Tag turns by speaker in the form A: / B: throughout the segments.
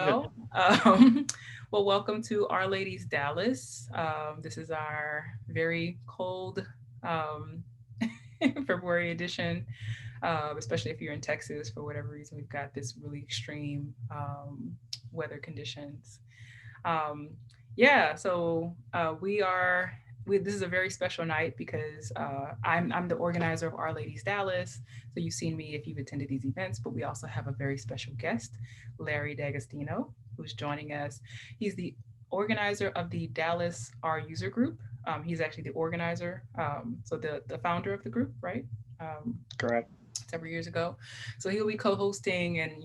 A: Good.
B: Well, um, well, welcome to Our Ladies Dallas. This is our very cold um, February edition, especially if you're in Texas for whatever reason. We've got this really extreme weather conditions. Um, yeah, so we are. This is a very special night because I'm the organizer of Our Ladies Dallas. So you've seen me if you've attended these events, but we also have a very special guest, Larry D'Agostino, who's joining us. He's the organizer of the Dallas R User Group. He's actually the organizer, so the founder of the group, right? Um,
A: Correct.
B: Several years ago. So he'll be co-hosting, and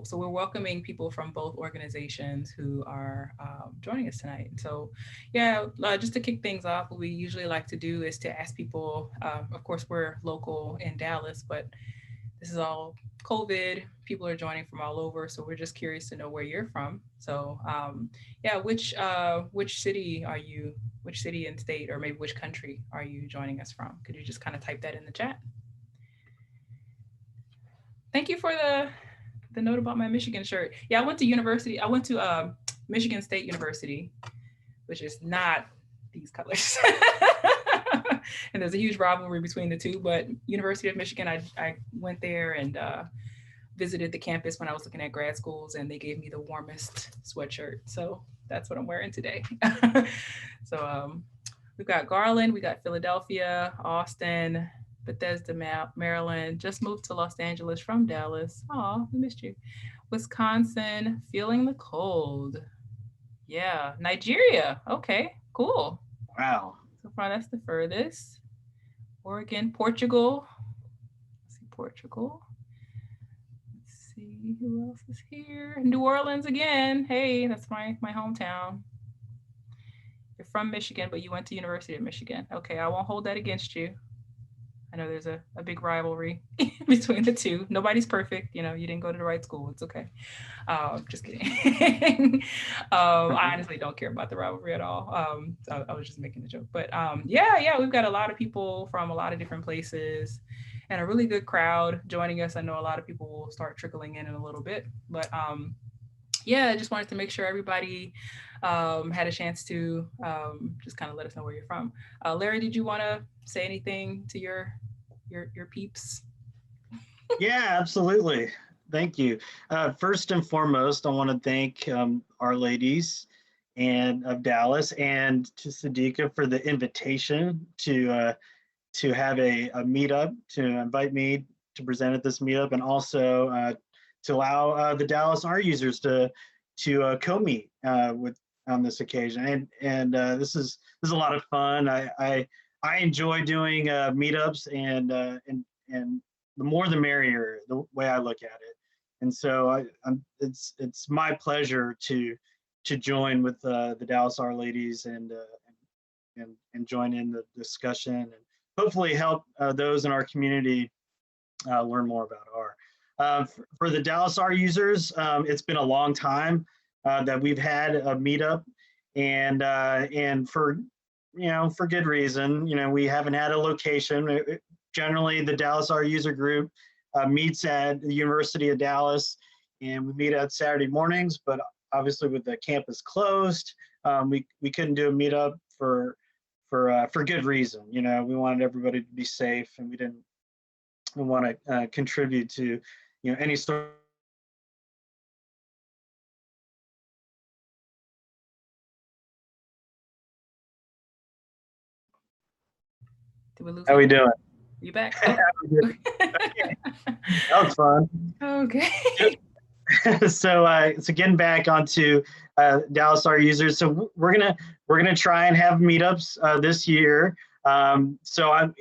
B: so we're welcoming people from both organizations who are joining us tonight. So, yeah, just to kick things off, what we usually like to do is to ask people. Of course, we're local in Dallas, but this is all COVID. People are joining from all over, so we're just curious to know where you're from. So, yeah, which city are you? Which city and state, or maybe which country are you joining us from? Could you just kind of type that in the chat? Thank you for the note about my Michigan shirt. Yeah, I went to university. I went to Michigan State University, which is not these colors. And there's a huge rivalry between the two. But University of Michigan, I went there and visited the campus when I was looking at grad schools, and they gave me the warmest sweatshirt. So that's what I'm wearing today. So we've got Garland, we got Philadelphia, Austin, Bethesda, Maryland. Just moved to Los Angeles from Dallas. Oh, we missed you. Wisconsin, feeling the cold. Yeah, Nigeria. Okay, cool.
A: Wow.
B: So far, that's the furthest. Oregon, Portugal. Let's see, Portugal. Let's see who else is here. New Orleans again. Hey, that's my hometown. You're from Michigan, but you went to University of Michigan. Okay, I won't hold that against you. I know there's a big rivalry between the two. Nobody's perfect. You didn't go to the right school. It's okay. Just kidding. I honestly don't care about the rivalry at all. So I was just making a joke. But yeah, we've got a lot of people from a lot of different places and a really good crowd joining us. I know a lot of people will start trickling in a little bit. But yeah, I just wanted to make sure everybody had a chance to just kind of let us know where you're from. Larry, did you want to say anything to your peeps?
A: Yeah, absolutely. Thank you. First and foremost, I want to thank Our Ladies and of Dallas and to Sadiqa for the invitation to have a meetup, to invite me to present at this meetup, and also to allow the Dallas R users to co-meet with on this occasion. And this is a lot of fun. I enjoy doing meetups and the more the merrier, the way I look at it. And so it's my pleasure to join with the Dallas R Ladies and join in the discussion and hopefully help those in our community learn more about R. For the Dallas R users, it's been a long time that we've had a meetup, and for good reason. We haven't had a location. Generally, the Dallas R user group meets at the University of Dallas, and we meet at Saturday mornings. But obviously, with the campus closed, we couldn't do a meetup for good reason. We wanted everybody to be safe, and we want to contribute to any sort.
B: Did we lose
A: How we
B: Larry?
A: doing?
B: You back? Oh.
A: Okay, that was fun.
B: Okay.
A: So getting back onto Dallas R users, so we're gonna try and have meetups this year. So I'm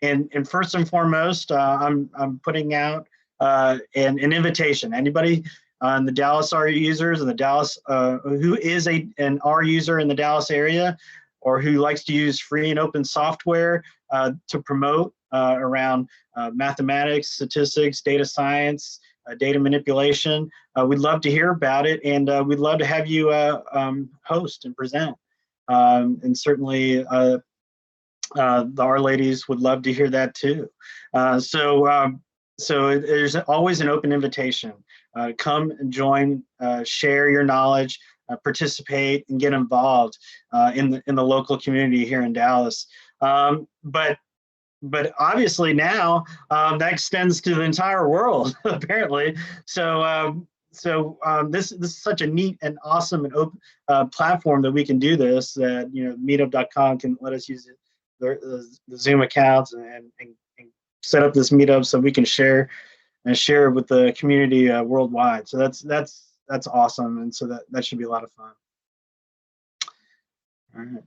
A: and first and foremost, I'm putting out an invitation. Anybody on the Dallas R users and the Dallas who is an R user in the Dallas area, or who likes to use free and open software to promote around mathematics, statistics, data science, data manipulation. We'd love to hear about it, and we'd love to have you host and present. And certainly, the R ladies would love to hear that too. So there's always an open invitation. Come and join, share your knowledge, participate, and get involved in the local community here in Dallas. But obviously now that extends to the entire world apparently. This is such a neat and awesome and open platform that we can do this. That Meetup.com can let us use the Zoom accounts and set up this meetup so we can share with the community worldwide. So that's awesome, and so that should be a lot of fun. All right.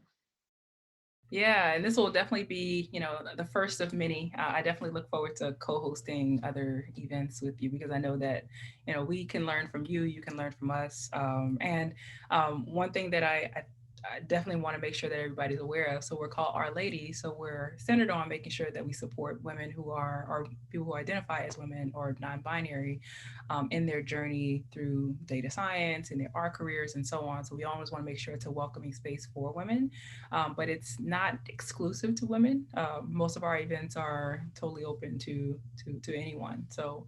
B: Yeah, and this will definitely be, the first of many. I definitely look forward to co-hosting other events with you, because I know that, we can learn from you, you can learn from us. One thing that I definitely want to make sure that everybody's aware of. So we're called Our Lady. So we're centered on making sure that we support women who are, or people who identify as women or non-binary, in their journey through data science and their art careers and so on. So we always want to make sure it's a welcoming space for women, but it's not exclusive to women. Most of our events are totally open to anyone. So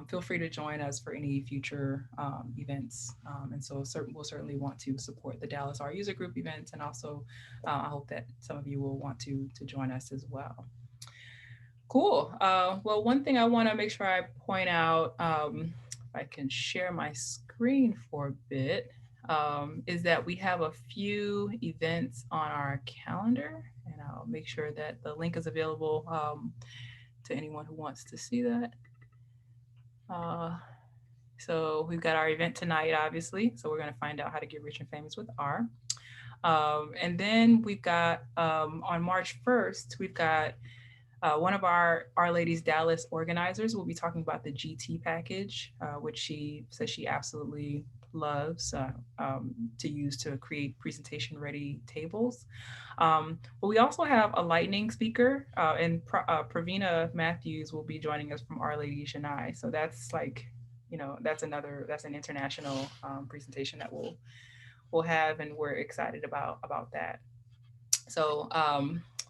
B: feel free to join us for any future events. And so we'll certainly want to support the Dallas Art User Group events. And also I hope that some of you will want to join us as well. Cool. Well, one thing I want to make sure I point out, if I can share my screen for a bit, is that we have a few events on our calendar, and I'll make sure that the link is available to anyone who wants to see that. So we've got our event tonight, obviously. So we're going to find out how to get rich and famous with R. And then we've got on March 1st, we've got one of our Ladies Dallas organizers will be talking about the GT package, which she says she absolutely loves to use to create presentation ready tables. But we also have a lightning speaker, and Pravina Matthews will be joining us from Our Lady Chennai. So that's like, that's an international presentation that we'll have, and we're excited about that. So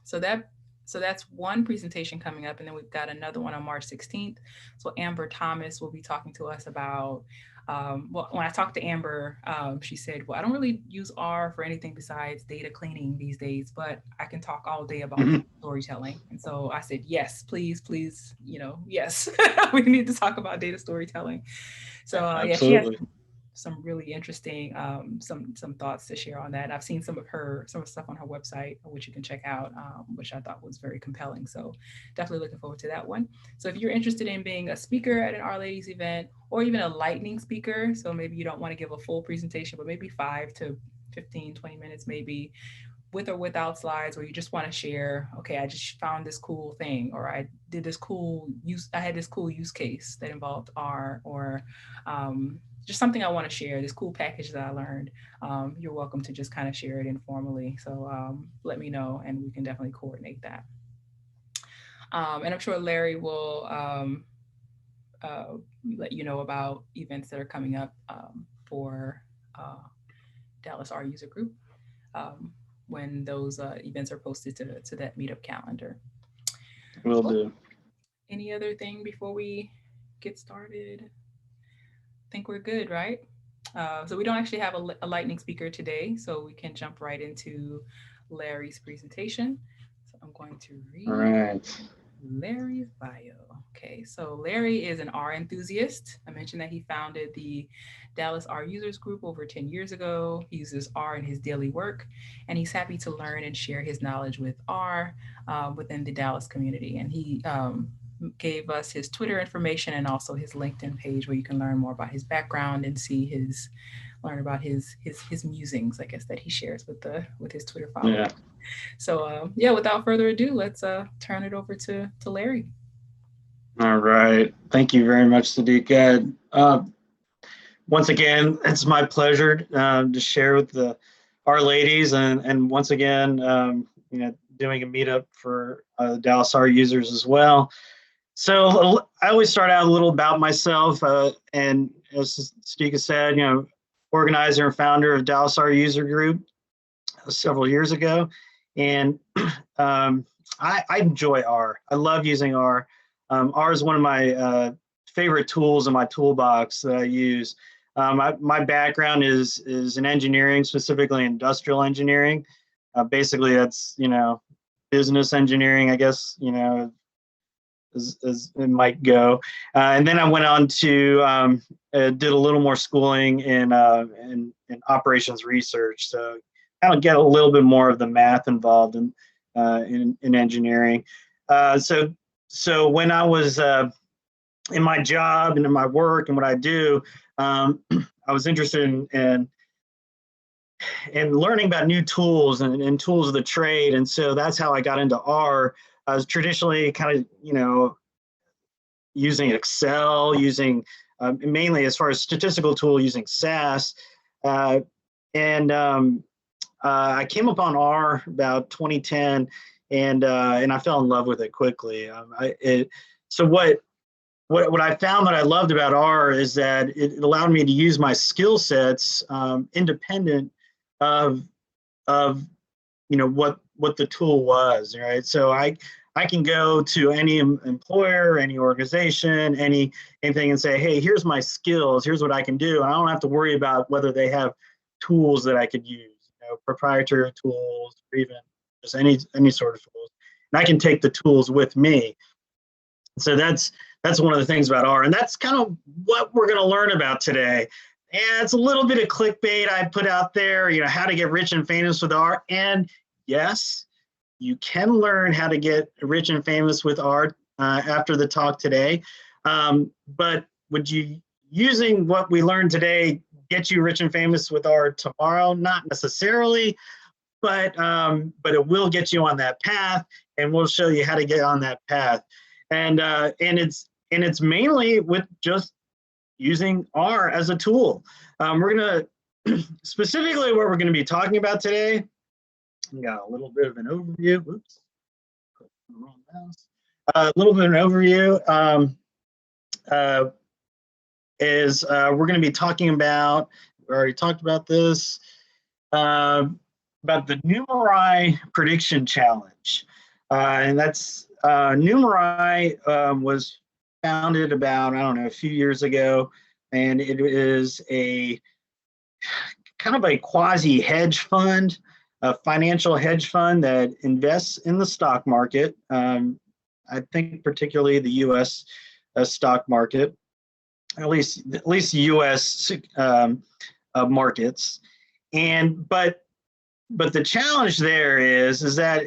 B: so that's one presentation coming up, and then we've got another one on March 16th. So Amber Thomas will be talking to us about, well, when I talked to Amber, she said, well, I don't really use R for anything besides data cleaning these days, but I can talk all day about storytelling. And so I said, yes, please, yes, we need to talk about data storytelling. So yeah, she has some really interesting some thoughts to share on that. I've seen some of stuff on her website, which you can check out, which I thought was very compelling. So definitely looking forward to that one. So if you're interested in being a speaker at an Our Ladies event, or even a lightning speaker, so maybe you don't want to give a full presentation, but maybe 5 to 15, 20 minutes, maybe with or without slides, or you just want to share, okay, I just found this cool thing, or I had this cool use case that involved R, or just something I want to share, this cool package that I learned, you're welcome to just kind of share it informally. So let me know, and we can definitely coordinate that. And I'm sure Larry will let you know about events that are coming up for Dallas Art User Group when those events are posted to that meetup calendar.
A: Will do.
B: Any other thing before we get started? I think we're good, right? So we don't actually have a lightning speaker today, so we can jump right into Larry's presentation. So I'm going to read Larry's bio. Okay, so Larry is an R enthusiast. I mentioned that he founded the Dallas R Users Group over 10 years ago. He uses R in his daily work, and he's happy to learn and share his knowledge with R within the Dallas community. And he gave us his Twitter information and also his LinkedIn page, where you can learn more about his background and learn about his musings, I guess, that he shares with his Twitter followers. Yeah. So yeah, without further ado, let's turn it over to Larry.
A: All right. Thank you very much, Sadiqa. Once again, it's my pleasure to share with our ladies, and once again, doing a meetup for the Dallas R users as well. So I always start out a little about myself, and as Sadiqa said, organizer and founder of Dallas R User Group several years ago, and I enjoy R. I love using R. R is one of my favorite tools in my toolbox that I use. My background is in engineering, specifically industrial engineering. Basically, that's, business engineering, I guess, as it might go. And then I went on to did a little more schooling in operations research, so kind of get a little bit more of the math involved in engineering. So when I was in my job and in my work and what I do, I was interested in learning about new tools and tools of the trade. And so that's how I got into R. I was traditionally kind of, using Excel, using mainly as far as statistical tool, using SAS. And I came upon R about 2010, and I fell in love with it quickly. So what I found that I loved about R is that it allowed me to use my skill sets independent of what the tool was, right? So I can go to any employer, any organization, anything, and say, hey, here's my skills, here's what I can do, and I don't have to worry about whether they have tools that I could use, proprietary tools, or even just any sort of tools, and I can take the tools with me. So that's one of the things about R, and that's kind of what we're going to learn about today. And it's a little bit of clickbait I put out there, how to get rich and famous with R. And yes, you can learn how to get rich and famous with R after the talk today. But would you, using what we learned today, get you rich and famous with R tomorrow? Not necessarily, but it will get you on that path, and we'll show you how to get on that path. And it's mainly with just using R as a tool. We're gonna specifically what we're going to be talking about today. We got a little bit of an overview. Oops, wrong mouse. A little bit of an overview is we're going to be talking about. We already talked about this about the Numerai Prediction Challenge, and that's Numerai was founded about, I don't know, a few years ago, and it is a kind of a quasi hedge fund, a financial hedge fund that invests in the stock market. I think particularly the U.S. Stock market, at least U.S. Markets, but the challenge there is that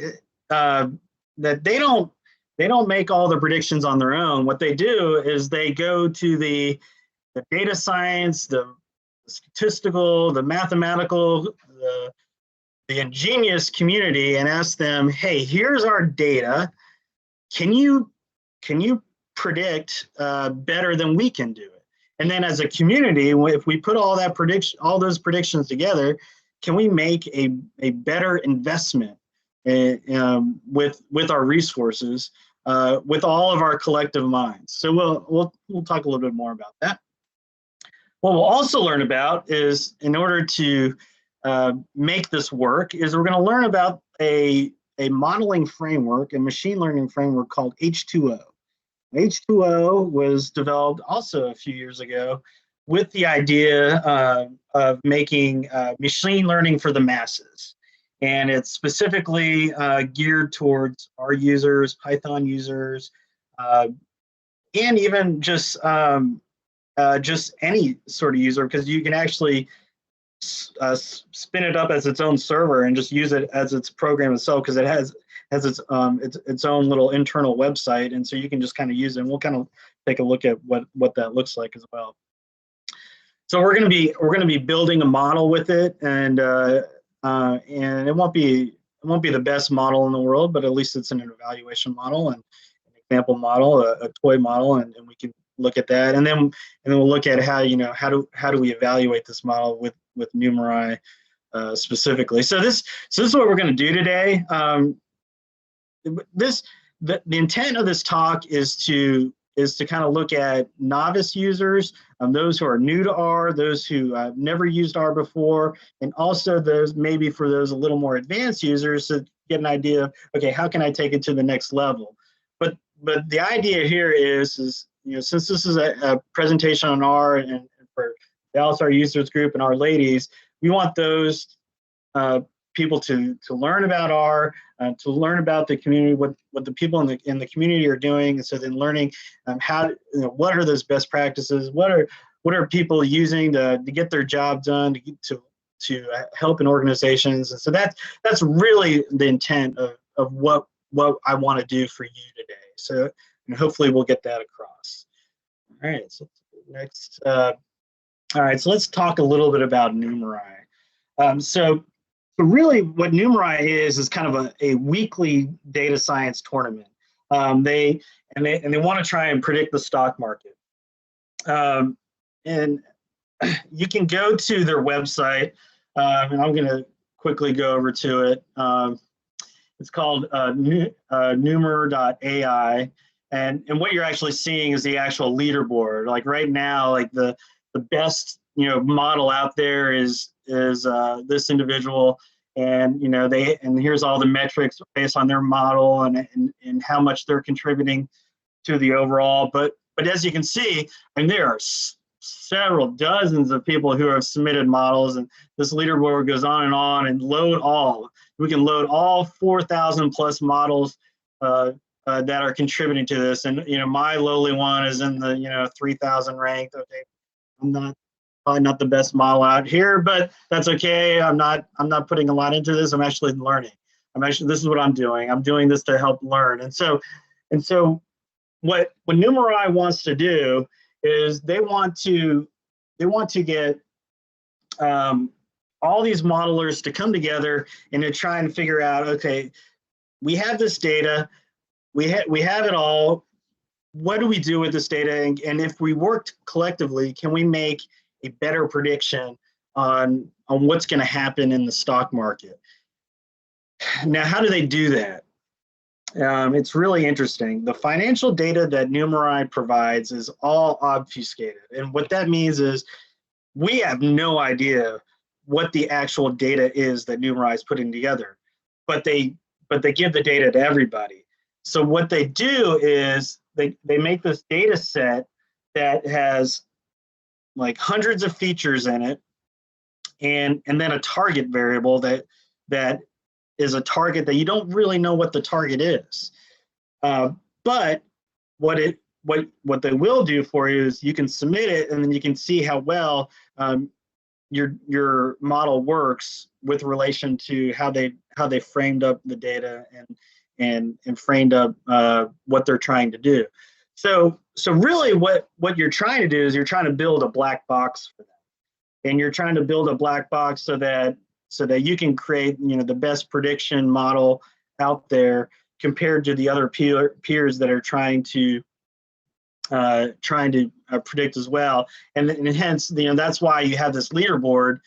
A: that they don't make all the predictions on their own. What they do is they go to the data science, the statistical, the mathematical, the ingenious community, and ask them, hey, here's our data. Can you predict better than we can do it? And then as a community, if we put all those predictions together, can we make a better investment with our resources, with all of our collective minds? So we'll talk a little bit more about that. What we'll also learn about is, in order to make this work, is we're going to learn about a modeling framework, a machine learning framework called H2O. H2O was developed also a few years ago with the idea of making machine learning for the masses. And it's specifically geared towards R users, Python users, and even just any sort of user, because you can actually spin it up as its own server and just use it as its program itself, because it has its own little internal website, and so you can just kind of use it. And we'll kind of take a look at what that looks like as well. So we're going to be building a model with it, and it won't be the best model in the world, but at least it's an evaluation model and an example model, a toy model, and we can look at that, and then we'll look at how do we evaluate this model with Numerai specifically. So this is what we're going to do today. The intent of this talk is to kind of look at novice users, those who are new to R, those who have never used R before, and also those maybe for those a little more advanced users to get an idea of, okay, how can I take it to the next level? But but the idea here is since this is a presentation on R and for Dallas, our users group, and Our Ladies, we want those people to learn about R, to learn about the community, what the people in the community are doing, and so then learning how what are those best practices, what are people using to get their job done, to help in organizations, and so that's really the intent of what I want to do for you today. So and hopefully we'll get that across. All right, so next. All right, so let's talk a little bit about Numerai. So really what Numerai is kind of a weekly data science tournament. They want to try and predict the stock market. And you can go to their website, and I'm going to quickly go over to it. It's called Numerai.ai. And what you're actually seeing is the actual leaderboard. Like right now, like the best model out there is this individual, and here's all the metrics based on their model and how much they're contributing to the overall. But as you can see, I mean, there are several dozens of people who have submitted models, and this leaderboard goes on and load all. We can load all 4,000 plus models that are contributing to this, and my lowly one is in the 3,000 ranked. Okay, I'm probably not the best model out here, but that's okay. I'm not putting a lot into this. I'm actually learning. This is what I'm doing. I'm doing this to help learn. And so what Numerai wants to do is they want to get all these modelers to come together and to try and figure out, okay, we have this data, we have it all. What do we do with this data? And if we worked collectively, can we make a better prediction on what's going to happen in the stock market? Now, how do they do that? It's really interesting. The financial data that Numerai provides is all obfuscated. And what that means is we have no idea what the actual data is that Numerai is putting together, but they give the data to everybody. So what they do is they make this data set that has like hundreds of features in it, and then a target variable that is a target that you don't really know what the target is. But what they will do for you is you can submit it, and then you can see how well your model works with relation to how they framed up the data and framed up what they're trying to do. So really what you're trying to do is you're trying to build a black box for them. And you're trying to build a black box so that you can create the best prediction model out there compared to the other peers that are trying to predict as well. And hence that's why you have this leaderboard,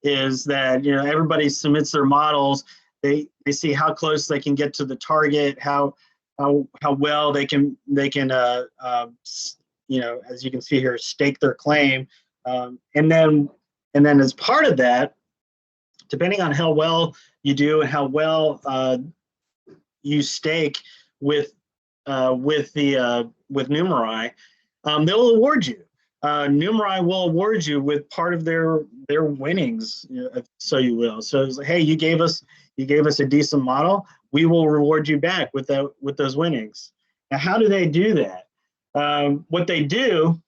A: is that everybody submits their models. They see how close they can get to the target, how well they can as you can see here, stake their claim, and then as part of that, depending on how well you do and how well you stake with Numerai, they'll award you. Numerai will award you with part of their winnings, so you will. So it's like, hey, you gave us a decent model, we will reward you back with those winnings. Now, how do they do that? What they do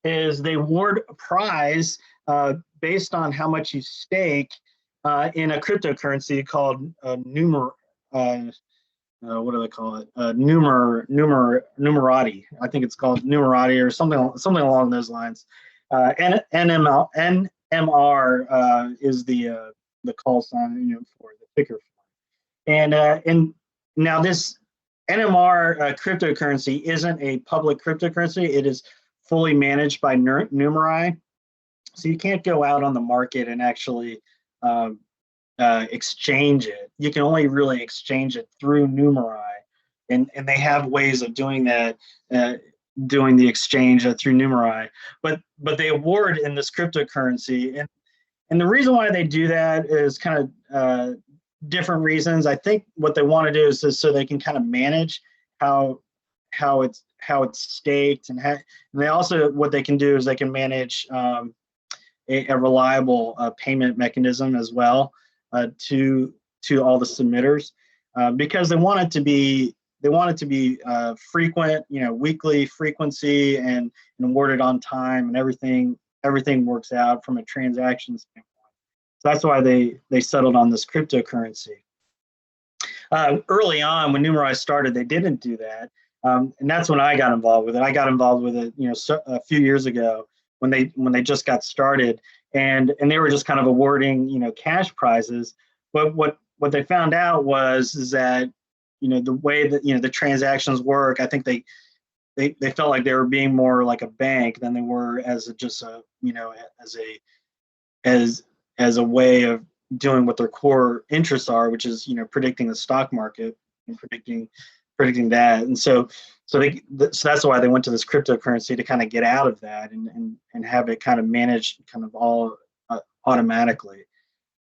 A: is they award a prize based on how much you stake in a cryptocurrency called what do they call it? Numerati. I think it's called Numerati or something along those lines. NMR is the call sign for the ticker. And now this NMR cryptocurrency isn't a public cryptocurrency. It is fully managed by Numerai. So you can't go out on the market and actually exchange it. You can only really exchange it through Numerai, and they have ways of doing that, doing the exchange through Numerai. But they award in this cryptocurrency, and the reason why they do that is kind of different reasons. I think what they want to do is so they can kind of manage how it's staked, and they also, what they can do is they can manage a reliable payment mechanism as well to all the submitters, because they want it to be frequent, weekly frequency, and awarded on time, and everything works out from a transaction standpoint. So that's why they settled on this cryptocurrency. Early on, when Numerai started, they didn't do that, and that's when I got involved with it. I got involved with it, a few years ago when they just got started, and they were just kind of awarding, cash prizes. But what they found out is that, the way that, the transactions work, I think they felt like they were being more like a bank than they were as just a, as a way of doing what their core interests are, which is, predicting the stock market and predicting that. And so that's why they went to this cryptocurrency, to kind of get out of that and have it kind of managed kind of all automatically.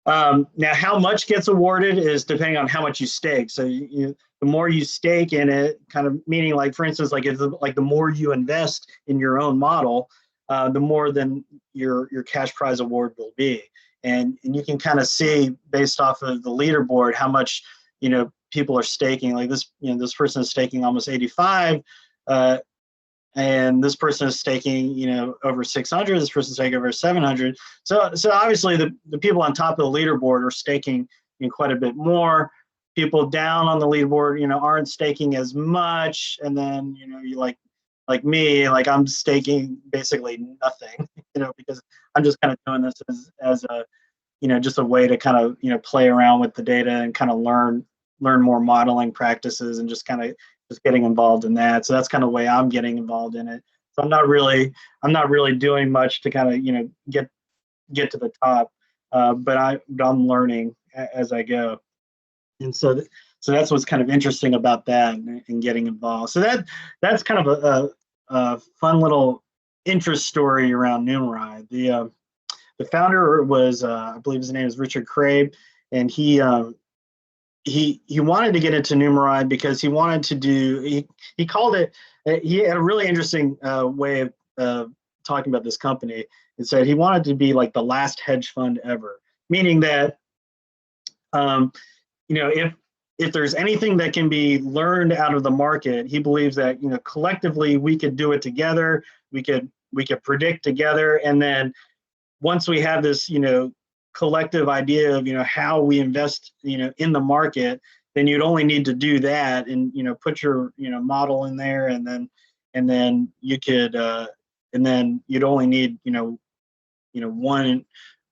A: Now, how much gets awarded is depending on how much you stake. So the more you stake in it, kind of meaning, like, for instance, like the more you invest in your own model, the more than your cash prize award will be. And you can kind of see based off of the leaderboard how much, people are staking. Like this, this person is staking almost 85, and this person is staking, over 600. This person is staking over 700. So obviously the people on top of the leaderboard are staking quite a bit more. People down on the leaderboard, aren't staking as much. And then, you like me, like I'm staking basically nothing, because I'm just kind of doing this as a, just a way to kind of, play around with the data and kind of learn more modeling practices, and just kind of just getting involved in that. So that's kind of the way I'm getting involved in it. So I'm not really doing much to kind of, get to the top, but I'm learning as I go. And so that's what's kind of interesting about that, and getting involved. So that's kind of a fun little interest story around Numerai. The founder was, I believe his name is Richard Crabe, and he wanted to get into Numerai because he wanted to do, he called it, he had a really interesting way of talking about this company, and said he wanted to be like the last hedge fund ever, meaning that, if there's anything that can be learned out of the market, he believes that, collectively we could do it together, we could predict together, and then once we have this, collective idea of, how we invest, in the market, then you'd only need to do that, and, put your, model in there, and then you could, and then you'd only need,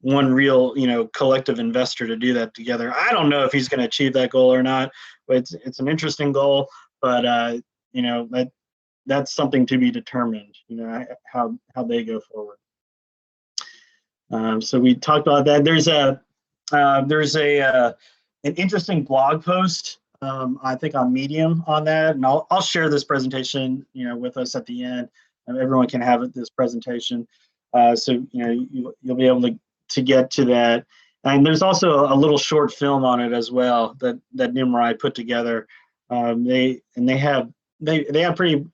A: one real, collective investor to do that together. I don't know if he's going to achieve that goal or not, but it's an interesting goal, but, that's something to be determined, how they go forward. So we talked about that. There's an interesting blog post, I think on Medium on that, and I'll share this presentation, with us at the end, and everyone can have this presentation. So you'll be able to get to that. And there's also a little short film on it as well that Numerai put together. They have pretty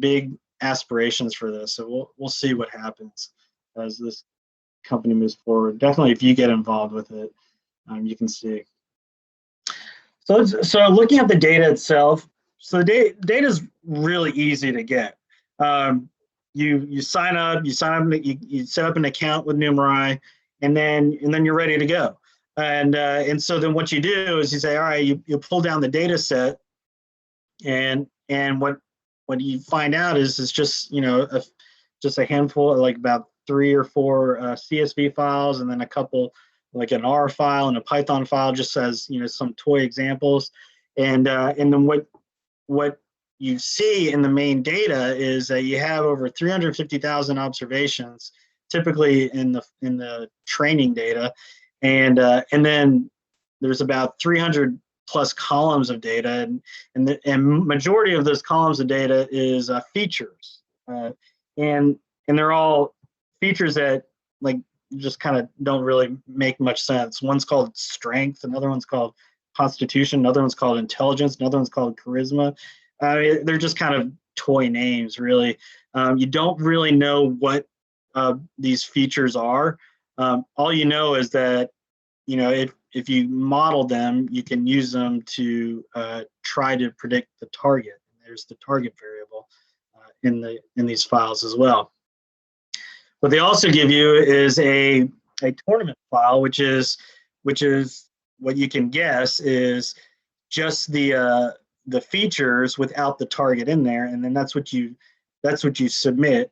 A: big aspirations for this. So we'll see what happens as this company moves forward. Definitely, if you get involved with it, you can see. So looking at the data itself, so the data is really easy to get. You sign up, you set up an account with Numerai, and then you're ready to go. And so then what you do is you say, all right, you pull down the data set, and what you find out is it's just just a handful, like about 3 or 4 CSV files, and then a couple, like an R file and a Python file, just as some toy examples, and then what you see in the main data is that you have over 350,000 observations, typically in the training data, and then there's about 300 plus columns of data, and the majority of those columns of data is features, and they're all features that like just kind of don't really make much sense. One's called strength, another one's called constitution, another one's called intelligence, another one's called charisma. They're just kind of toy names, really. You don't really know what these features are. All you know is that, if you model them, you can use them to try to predict the target. There's the target variable in these files as well. What they also give you is a tournament file, which is what you can guess is just the features without the target in there, and then that's what you submit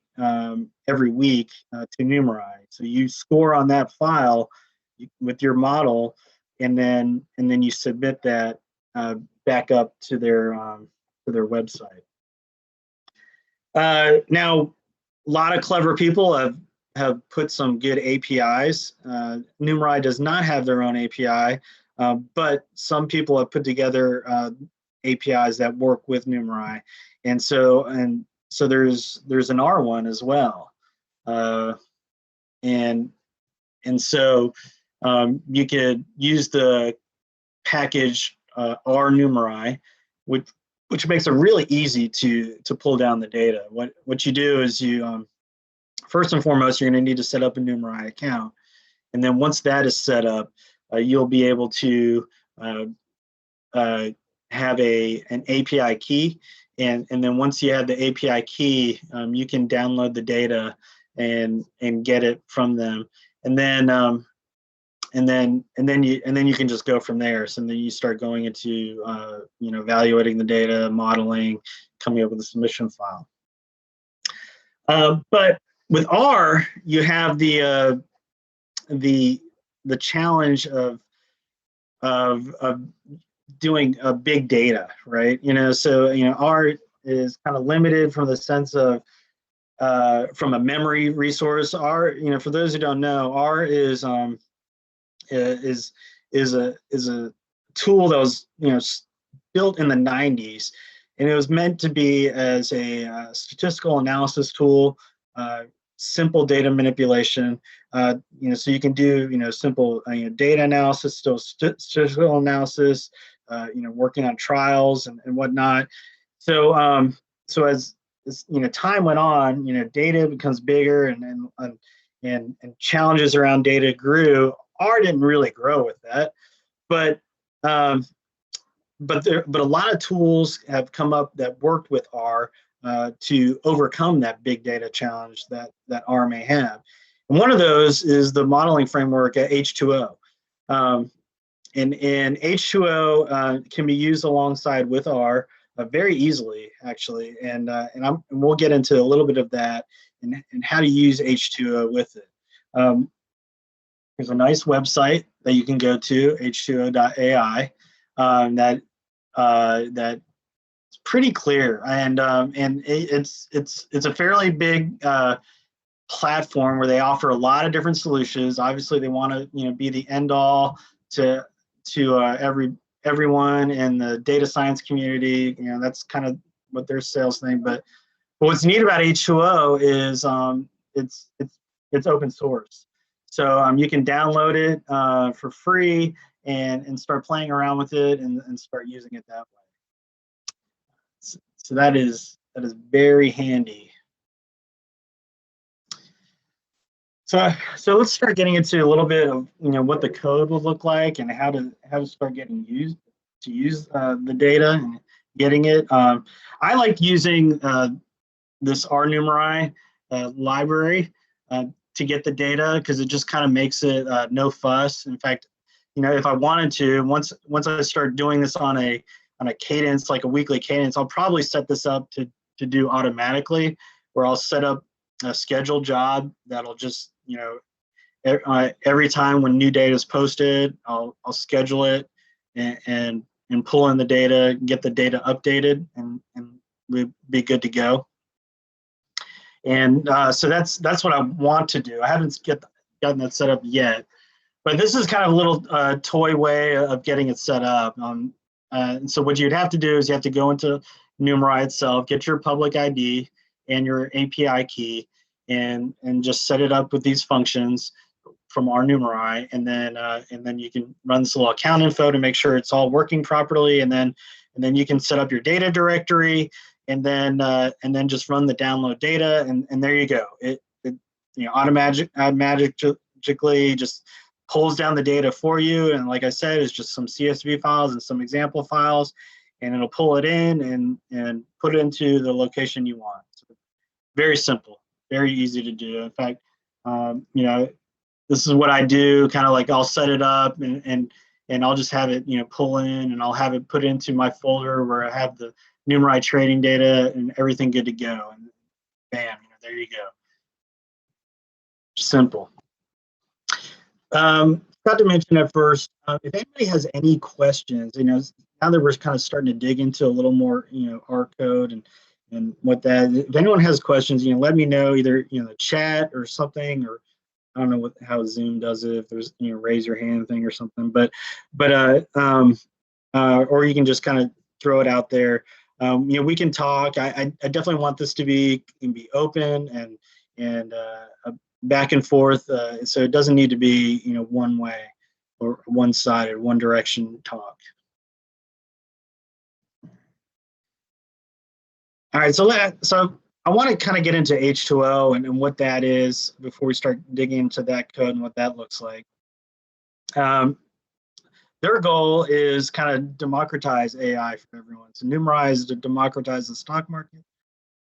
A: every week to Numerai. So you score on that file with your model, and then you submit that back up to their website. Now, a lot of clever people have put some good APIs. Numerai does not have their own API, but some people have put together APIs that work with Numerai, and so there's an R one as well, and so you could use the package R Numerai, which makes it really easy to pull down the data. What you do is you first and foremost, you're going to need to set up a Numerai account, and then once that is set up, you'll be able to have an API key, and then once you have the API key, you can download the data and get it from them, and then you can just go from there. So then you start going into evaluating the data, modeling, coming up with a submission file. But with R, you have the challenge of doing big data, right? So R is kind of limited from the sense of from a memory resource. R, for those who don't know, R is a tool that was built in the 90s, and it was meant to be as a statistical analysis tool, simple data manipulation. So you can do simple data analysis, still statistical analysis, working on trials and whatnot. So as time went on, data becomes bigger and challenges around data grew. R didn't really grow with that, but a lot of tools have come up that worked with R to overcome that big data challenge that R may have. And one of those is the modeling framework at H2O. And H2O can be used alongside with R very easily, actually. And we'll get into a little bit of that and how to use H2O with it. There's a nice website that you can go to, h2o.ai, that's pretty clear, and it's a fairly big platform where they offer a lot of different solutions. Obviously, they want to be the end all to everyone in the data science community. That's kind of what their sales thing. But what's neat about H2O is it's open source. So you can download it for free and start playing around with it and start using it that way. So that is very handy. So let's start getting into a little bit of what the code will look like and how to start getting used to use the data and getting it. I like using this R Numerai library to get the data because it just kind of makes it no fuss. In fact, if I wanted to, once I start doing this on a cadence, like a weekly cadence, I'll probably set this up to do automatically, where I'll set up a scheduled job that'll just every time when new data is posted, I'll schedule it and pull in the data, get the data updated, and we'll be good to go. And so that's what I want to do. I haven't gotten that set up yet, but this is kind of a little toy way of getting it set up. And so what you'd have to do is you have to go into Numerai itself, get your public ID and your API key, and just set it up with these functions. from our Numerai, and then you can run this little account info to make sure it's all working properly, and then you can set up your data directory, and then just run the download data, and there you go. It magically just pulls down the data for you, and like I said, it's just some CSV files and some example files, and it'll pull it in and put it into the location you want. So very simple, very easy to do. In fact, this is what I do. Kind of like I'll set it up and I'll just have it pull in, and I'll have it put into my folder where I have the Numerai trading data and everything good to go, and bam, there you go. Simple. Forgot to mention at first, if anybody has any questions, now that we're kind of starting to dig into a little more, our code and what that. If anyone has questions, let me know, either the chat or something, or I don't know how Zoom does it. If there's raise your hand thing or something, but or you can just kind of throw it out there. We can talk. I definitely want this to be open and back and forth, so it doesn't need to be one way or one-sided, one direction talk. All right, so I want to kind of get into H2O and what that is before we start digging into that code and what that looks like. Their goal is kind of democratize AI for everyone. So Numerai is to democratize the stock market.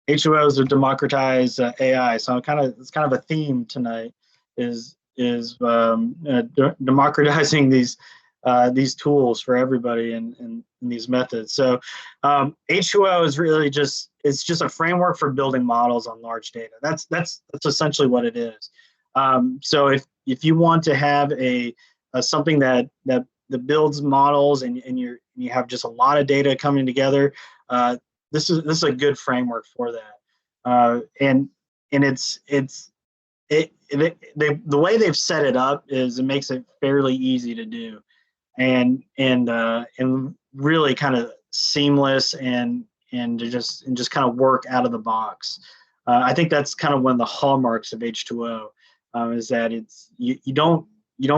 A: H2O is to democratize AI. So it's kind of a theme tonight is democratizing these tools for everybody and these methods. So H2O is really just a framework for building models on large data. That's essentially what it is. So if you want to have a something that builds models and you have just a lot of data coming together, this is a good framework for that. And the way they've set it up is it makes it fairly easy to do, and really kind of seamless and just kind of work out of the box. I think that's kind of one of the hallmarks of H2O, is that you don't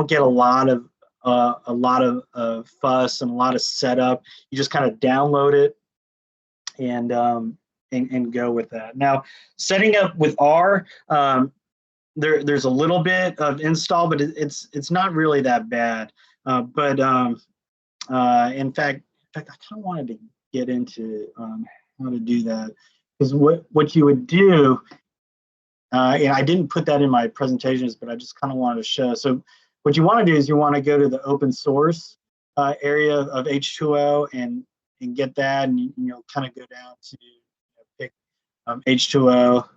A: get a lot of fuss and a lot of setup. You just kind of download it and go with that. Now, setting up with R, there's a little bit of install, but it's not really that bad. But in fact, I kind of wanted to get into how to do that, because what you would do, and I didn't put that in my presentations, but I just kind of wanted to show. So what you want to do is you want to go to the open source area of H2O and get that, and kind of go down to pick H2O,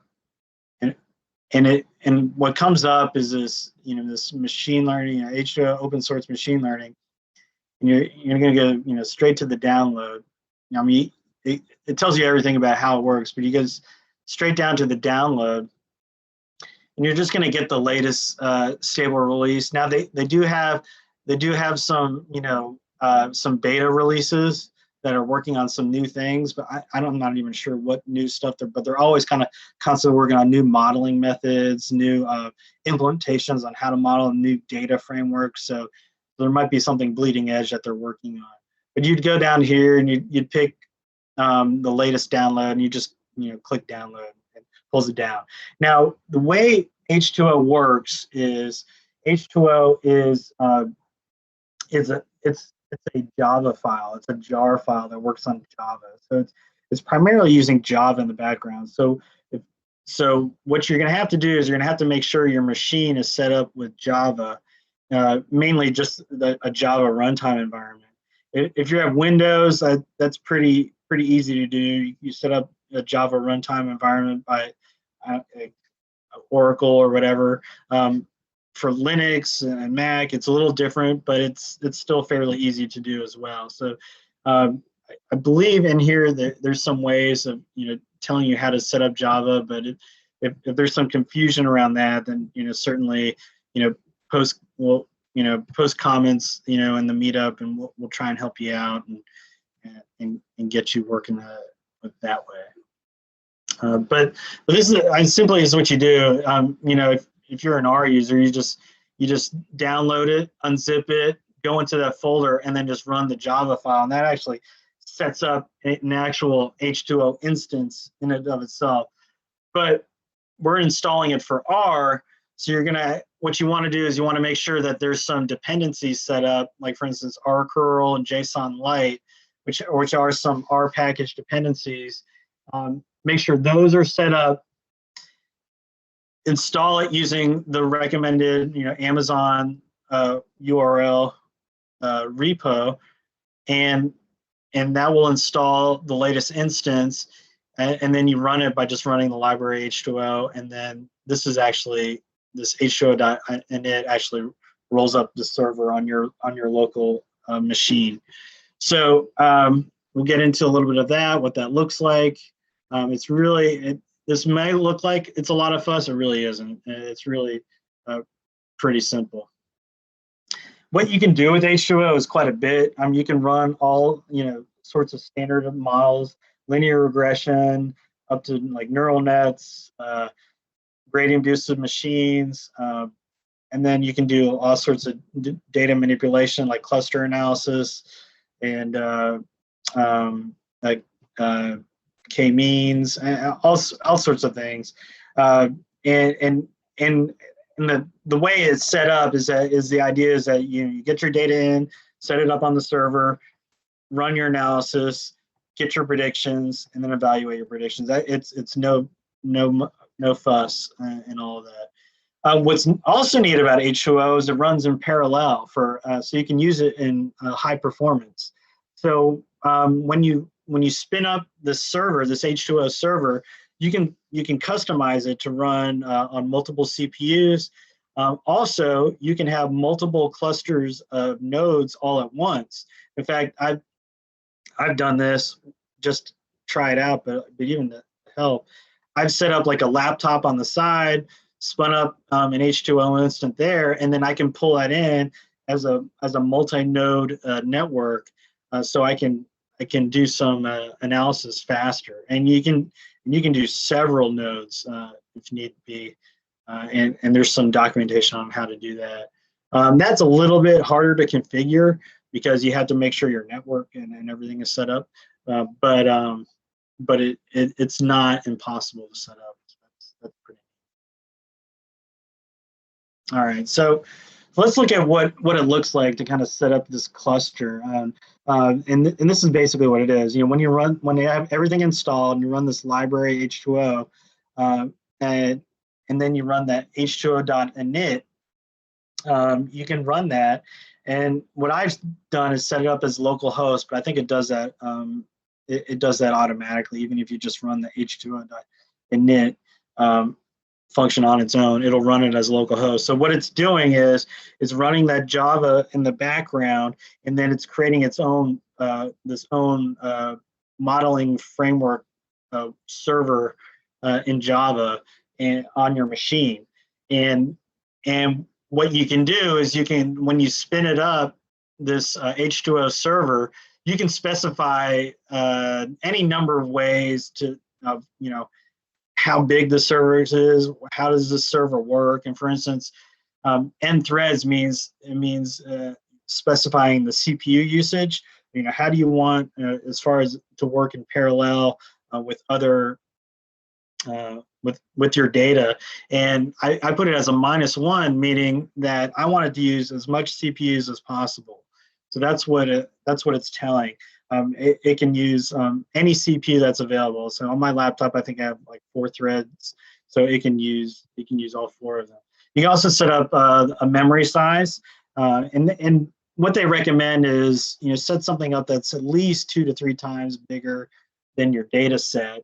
A: and what comes up is this this machine learning, H2O open source machine learning, and you're going to go straight to the download. I mean, it tells you everything about how it works, but you go straight down to the download, and you're just going to get the latest stable release. Now they do have some some beta releases that are working on some new things, but I'm not even sure what new stuff but they're always kind of constantly working on new modeling methods, new implementations on how to model, new data frameworks. So there might be something bleeding edge that they're working on. But you'd go down here and you'd pick the latest download, and you just click download, and it pulls it down. Now the way H2O works is H2O is it's a Java file. It's a jar file that works on Java. So it's primarily using Java in the background. So what you're going to have to do is you're going to have to make sure your machine is set up with Java, mainly just a Java runtime environment. If you have Windows, that's pretty easy to do. You set up a Java runtime environment by Oracle or whatever. For Linux and Mac, it's a little different, but it's still fairly easy to do as well. So I believe in here that there's some ways of telling you how to set up Java, but if there's some confusion around that, then certainly post comments in the meetup, and we'll try and help you out and get you working that way. But this is simply is what you do. If you're an R user, you just You just download it, unzip it, go into that folder, and then just run the Java file. And that actually sets up an actual H2O instance in and of itself. But we're installing it for R. So what you want to do is you want to make sure that there's some dependencies set up, like for instance, R curl and JSON Lite, which are some R package dependencies. Make sure those are set up. Install it using the recommended, Amazon URL repo, and that will install the latest instance. And then you run it by just running the library H2O, and then this H2O.init actually rolls up the server on your local machine. So we'll get into a little bit of that, what that looks like. It's really, this may look like it's a lot of fuss. It really isn't. It's really pretty simple. What you can do with H2O is quite a bit. You can run all sorts of standard models, linear regression, up to like neural nets, gradient boosted machines, and then you can do all sorts of data manipulation like cluster analysis and like k-means, and all sorts of things. And the way it's set up is the idea is that you get your data in, set it up on the server, run your analysis, get your predictions, and then evaluate your predictions. It's no fuss and all of that. What's also neat about H2O is it runs in parallel so you can use it in high performance. So when you spin up this server, this H2O server, you can customize it to run on multiple CPUs. Also, you can have multiple clusters of nodes all at once. In fact, I've done this, just try it out, but even to help, I've set up like a laptop on the side, spun up an H2O instant there, and then I can pull that in as a multi-node network, so I can do some analysis faster. And you can do several nodes if need be, and there's some documentation on how to do that. That's a little bit harder to configure because you have to make sure your network and everything is set up, but it's not impossible to set up. That's pretty. All right, so let's look at what it looks like to kind of set up this cluster. And this is basically what it is. When you have everything installed and you run this library H2O, and then you run that H2O.init, you can run that. And what I've done is set it up as localhost, but I think it does that. It does that automatically, even if you just run the H2O.init function on its own, it'll run it as localhost. So what it's doing is it's running that Java in the background, and then it's creating its own modeling framework server in Java and on your machine. And what you can do is when you spin it up, this H2O server, you can specify any number of ways to how big the server is, how does the server work, and for instance, n threads means specifying the CPU usage. How do you want as far as to work in parallel with other with your data? And I put it as a -1, meaning that I wanted to use as much CPUs as possible. So that's what it's telling. It can use any CPU that's available. So on my laptop, I think I have like 4 threads, so it can use all 4 of them. You can also set up a memory size, and what they recommend is set something up that's at least 2 to 3 times bigger than your data set.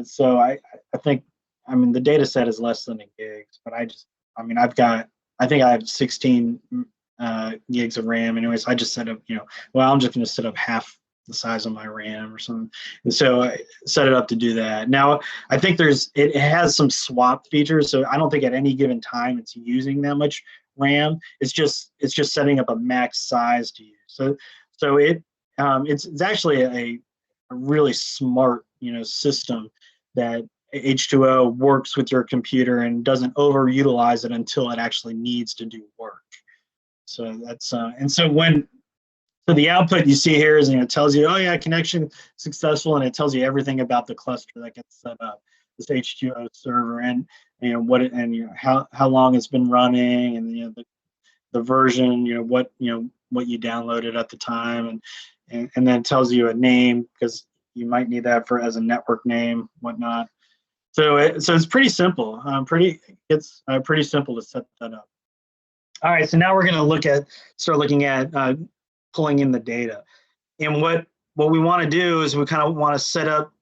A: So I think the data set is less than 1 gig, but I think I have 16 gigs of RAM. Anyways, I just set up, I'm just going to set up half the size of my RAM or something. And so I set it up to do that. Now, I think it has some swap features. So I don't think at any given time it's using that much RAM. It's just setting up a max size to use. So it's actually a really smart, system that H2O works with your computer and doesn't overutilize it until it actually needs to do work. So that's and so the output you see here is, it tells you, oh yeah, connection successful, and it tells you everything about the cluster that gets set up, this H2O server, and what it, and how long it's been running, and the version, what what you downloaded at the time, and then it tells you a name, because you might need that for as a network name, whatnot. So it's pretty simple. It's pretty simple to set that up. All right, so now we're going to start looking at pulling in the data, and what we want to do is we kind of want to set up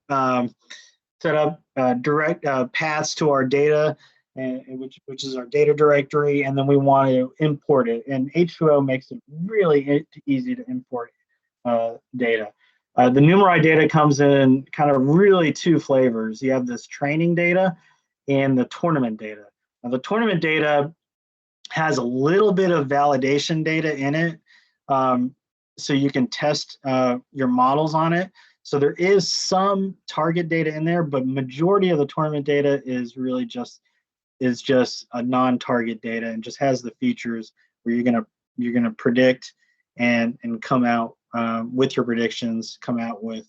A: direct paths to our data, and which is our data directory, and then we want to import it. And H2O makes it really easy to import data. The Numerai data comes in kind of really two flavors. You have this training data and the tournament data. Now, the tournament data has a little bit of validation data in it, so you can test your models on it. So there is some target data in there, but majority of the tournament data is really just a non-target data, and just has the features where you're gonna predict and come out with your predictions, come out with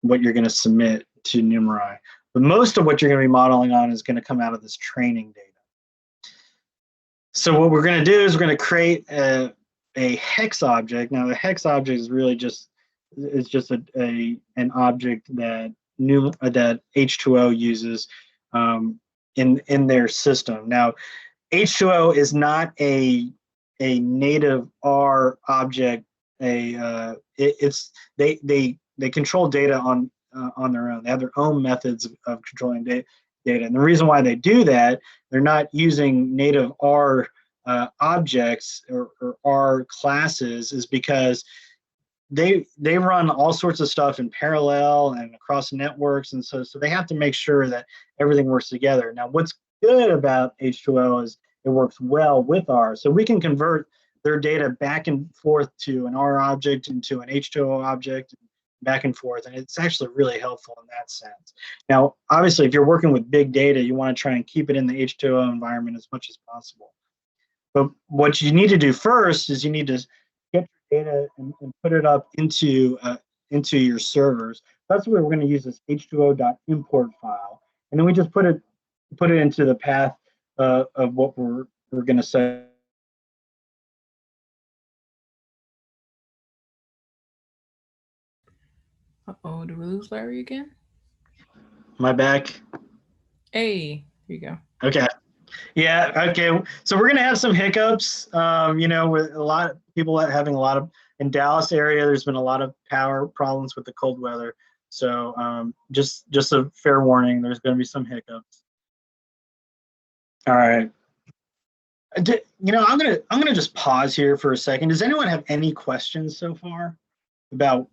A: what you're gonna submit to Numerai. But most of what you're gonna be modeling on is gonna come out of this training data. So what we're gonna do is we're gonna create a hex object. Now the hex object is really just an object that H2O uses in their system. Now H2O is not a native R object. They control data on their own. They have their own methods of controlling data. And the reason why they do that, they're not using native R objects or R classes, is because they run all sorts of stuff in parallel and across networks, and so they have to make sure that everything works together. Now, what's good about H2O is it works well with R, so we can convert their data back and forth to an R object into an H2O object, back and forth, and it's actually really helpful in that sense. Now, obviously, if you're working with big data, you want to try and keep it in the H2O environment as much as possible. But what you need to do first is you need to get your data and put it up into your servers. That's where we're going to use this h2o.import file, and then we just put it into the path of what we're going to set.
B: Uh-oh, did we lose Larry again?
A: Am I back?
B: Hey, here you go.
A: Okay. Yeah, okay. So we're going to have some hiccups, with a lot of people having in Dallas area, there's been a lot of power problems with the cold weather. So just a fair warning, there's going to be some hiccups. All right. I'm going to just pause here for a second. Does anyone have any questions so far about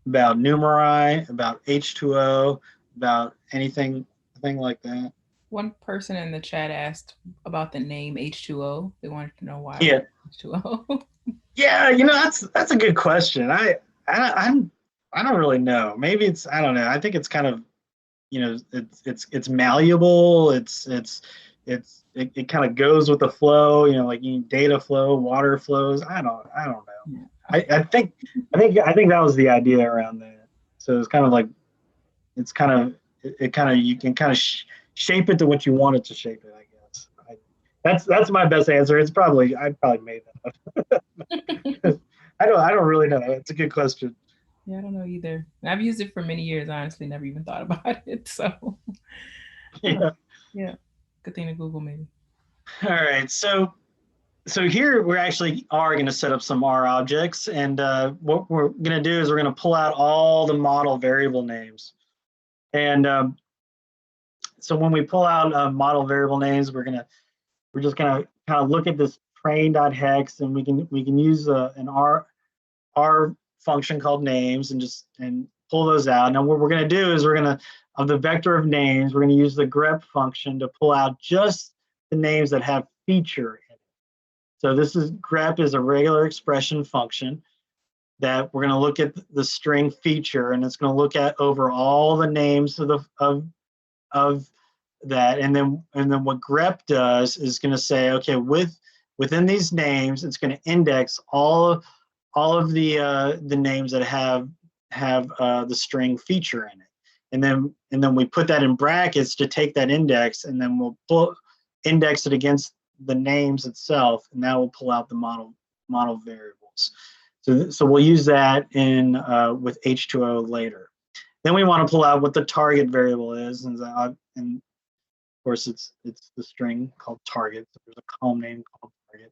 A: Numerai, about H2O, about anything like that?
B: One person in the chat asked about the name H2O. They wanted to know why.
A: Yeah.
B: H2O.
A: Yeah, that's a good question. I don't really know. Maybe it's, I don't know. I think it's kind of, it's malleable. It kind of goes with the flow. Like data flow, water flows. I don't know. Yeah. I think that was the idea around that. So it's kind of like, you can kind of shape it to what you want it to shape it, I guess. That's my best answer. I probably made that up. I don't really know. It's a good question.
B: Yeah, I don't know either. I've used it for many years, honestly, never even thought about it. So yeah. Good thing to Google maybe.
A: All right. So here we actually are going to set up some R objects, and what we're going to do is we're going to pull out all the model variable names. And so when we pull out model variable names, we're just gonna kind of look at this train.hex, and we can use an R function called names and pull those out. Now what we're gonna do is of the vector of names, we're gonna use the grep function to pull out just the names that have feature in it. So grep is a regular expression function that we're gonna look at the string feature, and it's gonna look at over all the names of of that, and then what grep does is going to say, okay, within these names, it's going to index all of the names that have the string feature in it, and then we put that in brackets to take that index, and then we'll index it against the names itself, and that will pull out the model variables. So we'll use that in with H2O later. Then we want to pull out what the target variable is, and of course it's the string called target. So there's a column name called target.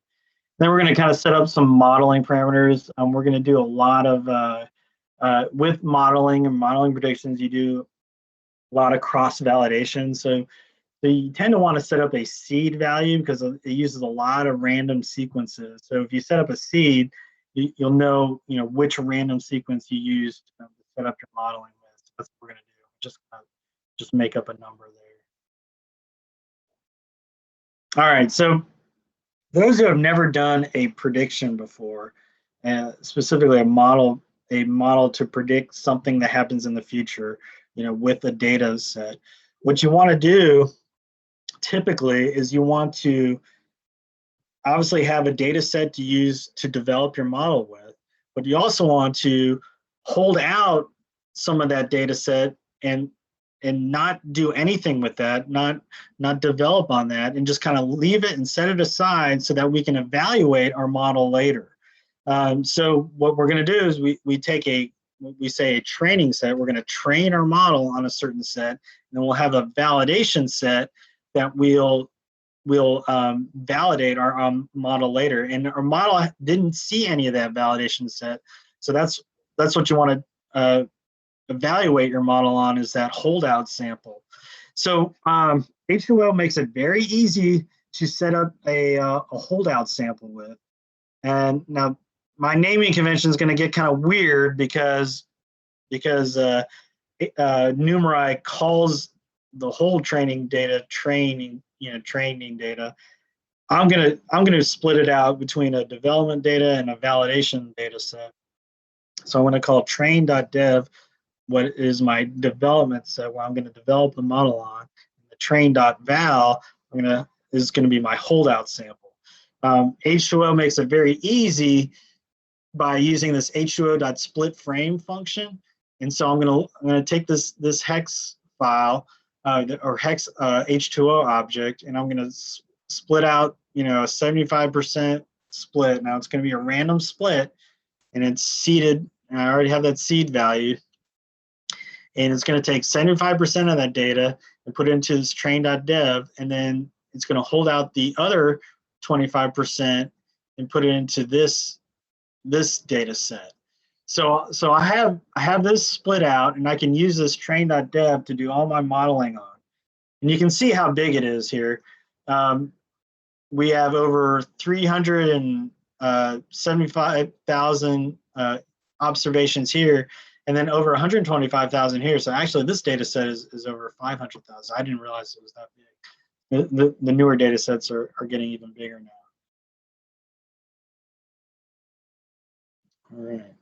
A: Then we're going to kind of set up some modeling parameters. We're going to do a lot of with modeling and modeling predictions. You do a lot of cross validation. So you tend to want to set up a seed value because it uses a lot of random sequences. So if you set up a seed, you'll know which random sequence you used to set up your modeling with. So that's what we're going to do. Just make up a number there. All right. So those who have never done a prediction before, specifically a model to predict something that happens in the future, with a data set, what you want to do typically is you want to obviously have a data set to use to develop your model with, but you also want to hold out some of that data set and not do anything with that, not develop on that, and just kind of leave it and set it aside so that we can evaluate our model later. So what we're going to do is we take a training set. We're going to train our model on a certain set, and then we'll have a validation set that we'll validate our model later. And our model didn't see any of that validation set, so that's what you want to evaluate your model on, is that holdout sample. So H2O makes it very easy to set up a holdout sample with. And now my naming convention is going to get kind of weird because Numerai calls the whole training data training data. I'm gonna split it out between a development data and a validation data set. So I'm going to call train.dev what is my development set where I'm going to develop the model on. The train.val is going to be my holdout sample. H2O makes it very easy by using this H2O.splitFrame function. And so I'm going to take this hex file or hex H2O object, and I'm going to split out a 75% split. Now it's going to be a random split, and it's seeded. And I already have that seed value. And it's going to take 75% of that data and put it into this train.dev, and then it's going to hold out the other 25% and put it into this data set. So I have this split out, and I can use this train.dev to do all my modeling on. And you can see how big it is here. We have over 375,000 observations here, and then over 125,000 here. So actually this data set is over 500,000. I didn't realize it was that big. The newer data sets are getting even bigger now. All right.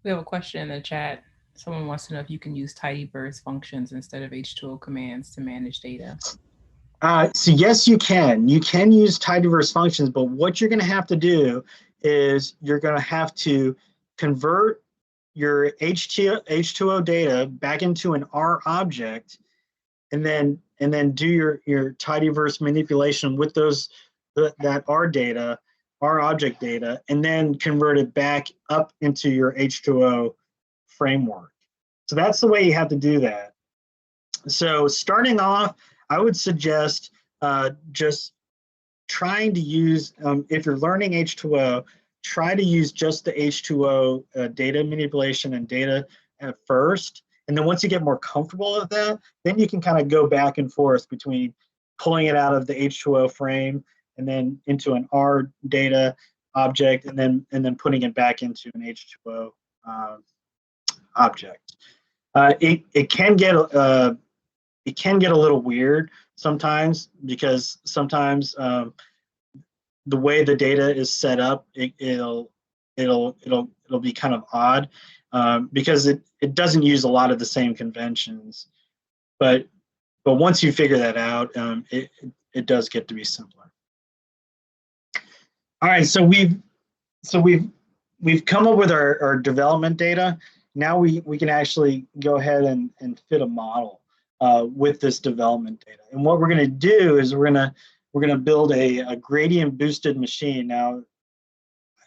B: We have a question in the chat. Someone wants to know if you can use tidyverse functions instead of H2O commands to manage data.
A: So yes, you can. You can use tidyverse functions, but what you're going to have to do is you're going to have to convert your H2O data back into an R object, and then do your tidyverse manipulation with that R object data, and then convert it back up into your H2O framework. So that's the way you have to do that. So starting off, I would suggest just trying to use, if you're learning H2O, try to use just the H2O data manipulation and data at first. And then once you get more comfortable with that, then you can kind of go back and forth between pulling it out of the H2O frame and then into an R data object, and then putting it back into an H2O object. It can get a little weird sometimes, because sometimes the way the data is set up, it'll be kind of odd, because it doesn't use a lot of the same conventions. but once you figure that out, it does get to be simpler. All right, so we've come up with our development data. Now we can actually go ahead and fit a model with this development data. And what we're going to do is we're going to build a gradient boosted machine. Now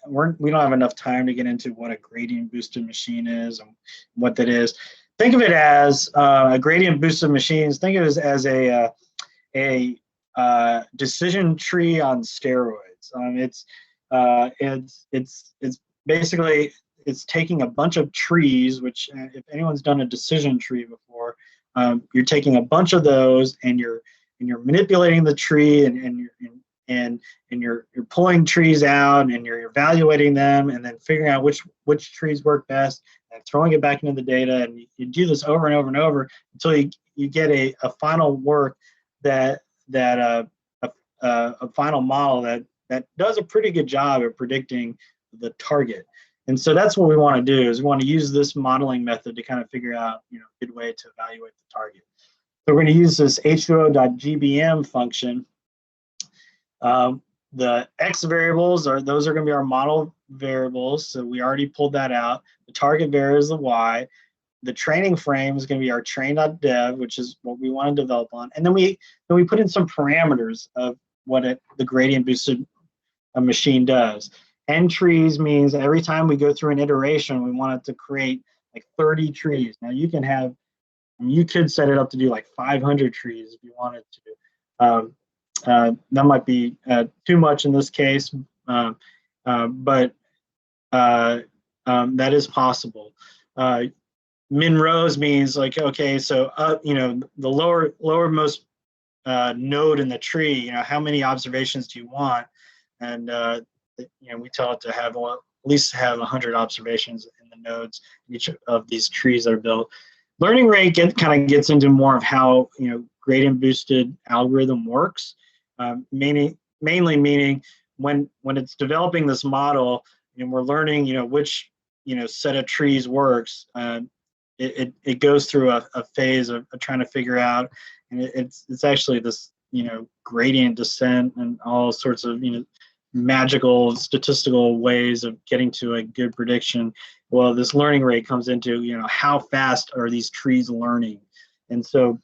A: we don't have enough time to get into what a gradient boosted machine is and what that is. Think of it as a gradient boosted machines. Think of it as a decision tree on steroids. It's basically it's taking a bunch of trees, which if anyone's done a decision tree before, you're taking a bunch of those and you're manipulating the tree and you're pulling trees out and you're evaluating them and then figuring out which trees work best and throwing it back into the data, and you do this over and over and over until you get a final work a final model that does a pretty good job at predicting the target. And so that's what we want to do, is we want to use this modeling method to kind of figure out, a good way to evaluate the target. So we're going to use this h2o.gbm function. The x variables those are going to be our model variables. So we already pulled that out. The target variable is the y. The training frame is going to be our train.dev, which is what we want to develop on. And then we put in some parameters of what the gradient boosted machine does. N trees means every time we go through an iteration, we want it to create like 30 trees. Now you could set it up to do like 500 trees if you wanted to. That might be too much in this case, but that is possible. Min rows means like, okay, so the lowermost node in the tree, how many observations do you want? And we tell it to have at least have 100 observations in the nodes in each of these trees that are built. Learning rate kind of gets into more of how gradient boosted algorithm works. Mainly meaning when it's developing this model and we're learning which set of trees works, it goes through a phase of trying to figure out, and it's actually this gradient descent and all sorts of magical statistical ways of getting to a good prediction. Well, this learning rate comes into how fast are these trees learning, and so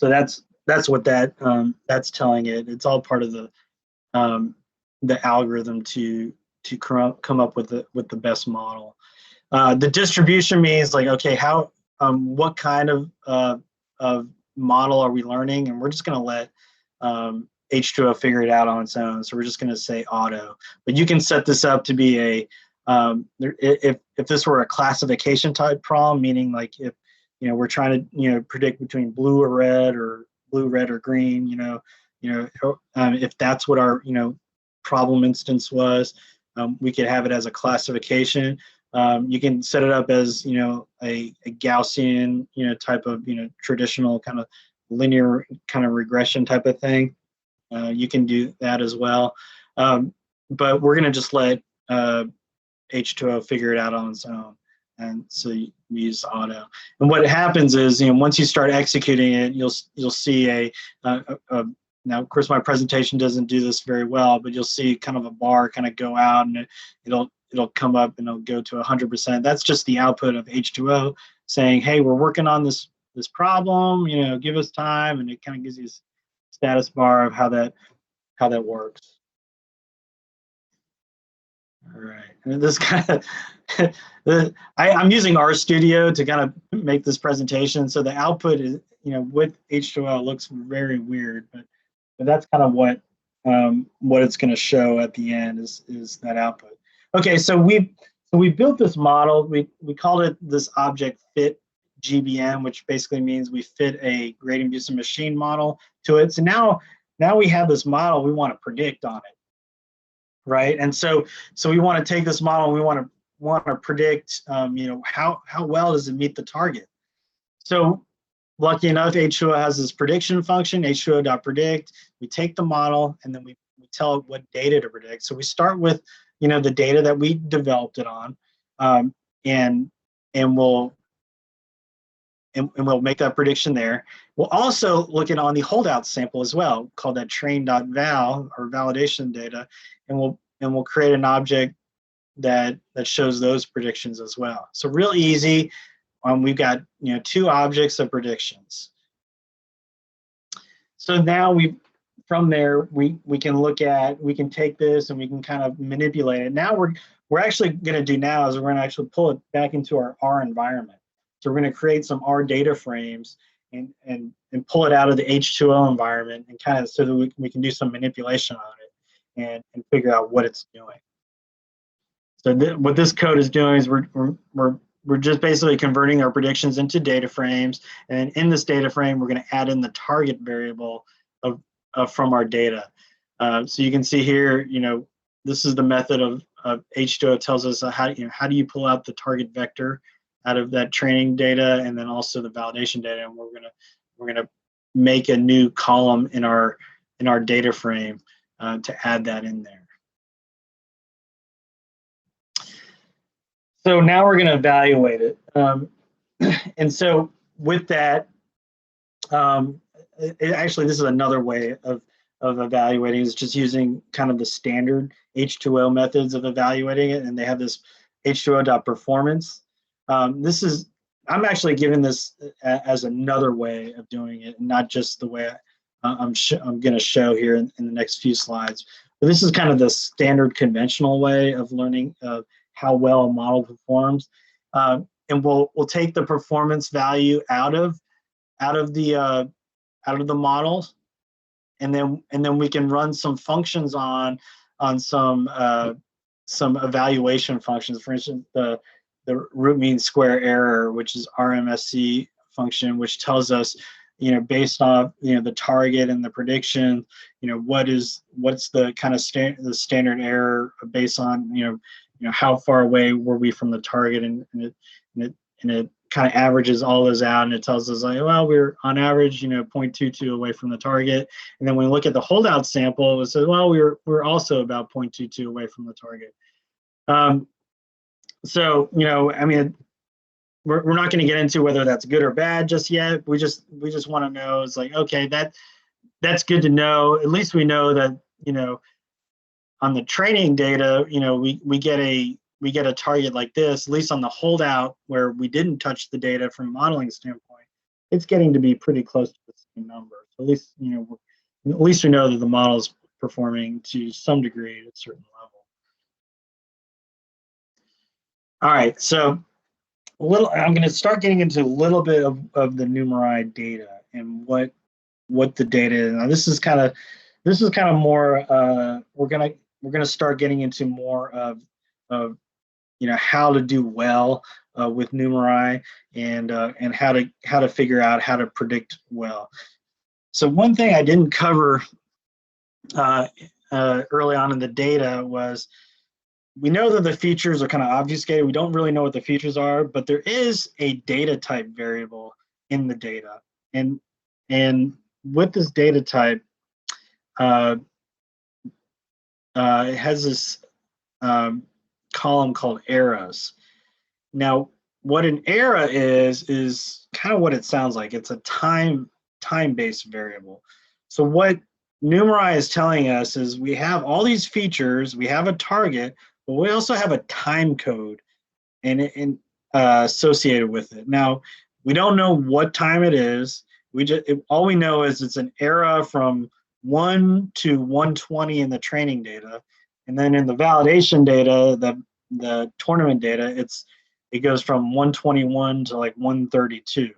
A: that's what that's telling it. It's all part of the algorithm to come up with the best model. The distribution means like, okay, how what kind of model are we learning, and we're just going to let H2O figure it out on its own. So we're just going to say auto. But you can set this up to be if this were a classification type problem, meaning like if we're trying to predict between blue or red or blue, red, or green, if that's what our problem instance was, we could have it as a classification. You can set it up as a Gaussian type of traditional kind of linear kind of regression type of thing. You can do that as well, but we're going to just let H2O figure it out on its own, and so we use auto. And what happens is once you start executing it, you'll see now of course my presentation doesn't do this very well, but you'll see kind of a bar kind of go out, and it'll come up and it'll go to 100%. That's just the output of H2O saying, hey, we're working on this problem, give us time, and it kind of gives you a status bar of how that works. All right, and this kind of I'm using RStudio to kind of make this presentation, so the output is with H2O looks very weird, but that's kind of what it's going to show at the end is that output. Okay, so we built this model. We called it this object fit GBM, which basically means we fit a gradient boosted machine model to it. So now we have this model we want to predict on it, right? And so we want to take this model and we want to predict how well does it meet the target. So lucky enough, H2O has this prediction function, H2O.predict. We take the model and then we tell it what data to predict. So we start with the data that we developed it on, and we'll and we'll make that prediction there. We'll also look at on the holdout sample as well, called that train.val or validation data, and we'll create an object that shows those predictions as well. So real easy. We've got 2 objects of predictions. So now from there we can take this and we can kind of manipulate it. Now we're actually going to do now is we're going to actually pull it back into our R environment. So we're going to create some R data frames and pull it out of the H2O environment and kind of so that we can do some manipulation on it and figure out what it's doing. So what this code is doing is we're just basically converting our predictions into data frames, and in this data frame we're going to add in the target variable from our data. So you can see here, this is the method of H2O. It tells us how do you pull out the target vector out of that training data, and then also the validation data, and we're gonna make a new column in our data frame to add that in there. So now we're going to evaluate it. And so with that, actually, this is another way of evaluating, is just using kind of the standard H2O methods of evaluating it. And they have this H2O.performance. I'm actually giving this as another way of doing it, and not just the way I'm going to show here in the next few slides. But this is kind of the standard conventional way of learning how well a model performs, and we'll take the performance value out of the model, and then we can run some functions on some evaluation functions. For instance, the root mean square error, which is RMSE function, which tells us, based off the target and the prediction, what's the kind of the standard error based on how far away were we from the target, and it kind of averages all those out, and it tells us like, well, we're on average 0.22 away from the target. And then when we look at the holdout sample, it says, well, we're also about 0.22 away from the target. So I mean, we're not going to get into whether that's good or bad just yet. We just want to know, it's like, okay, that's good to know. At least we know that on the training data, we get a target like this. At least on the holdout, where we didn't touch the data from a modeling standpoint, it's getting to be pretty close to the same number. So at least we know that the model is performing to some degree at a certain level. All right, so I'm going to start getting into a little bit of the Numerai data and what the data is. Now this is kind of more. We're gonna start getting into more of how to do well with Numerai and how to figure out how to predict well. So one thing I didn't cover early on in the data was, we know that the features are kind of obfuscated. We don't really know what the features are, but there is a data type variable in the data, and with this data type, it has this column called eras. Now, what an era is kind of what it sounds like. It's a time-based variable. So what Numerai is telling us is, we have all these features, we have a target, but we also have a time code and associated with it. Now, we don't know what time it is. All we know is it's an era from 1 to 120 in the training data, and then in the validation data, the tournament data, it goes from 121 to like 132.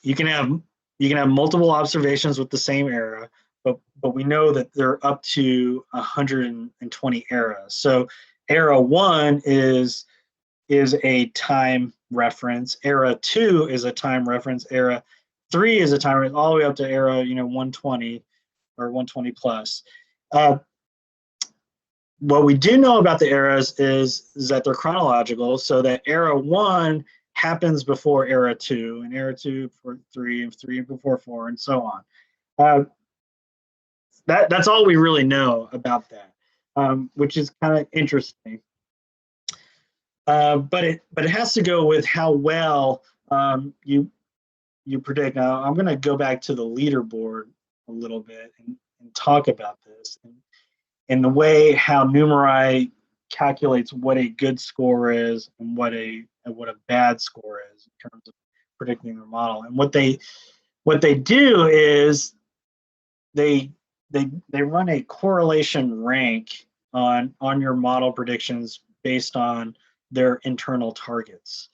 A: You can have multiple observations with the same era, but we know that they're up to 120 eras. So era 1 is a time reference. Era 2 is a time reference. Era 3 is a time reference, all the way up to era 120 or 120 plus. What we do know about the eras is that they're chronological, so that era 1 happens before era 2, and era 2 for 3, and 3 before 4, and so on. That's all we really know about that, which is kind of interesting. But it has to go with how well you predict. Now I'm going to go back to the leaderboard a little bit and talk about this and the way how Numerai calculates what a good score is and what a bad score is in terms of predicting their model. And what they do is they they run a correlation rank on your model predictions based on their internal targets.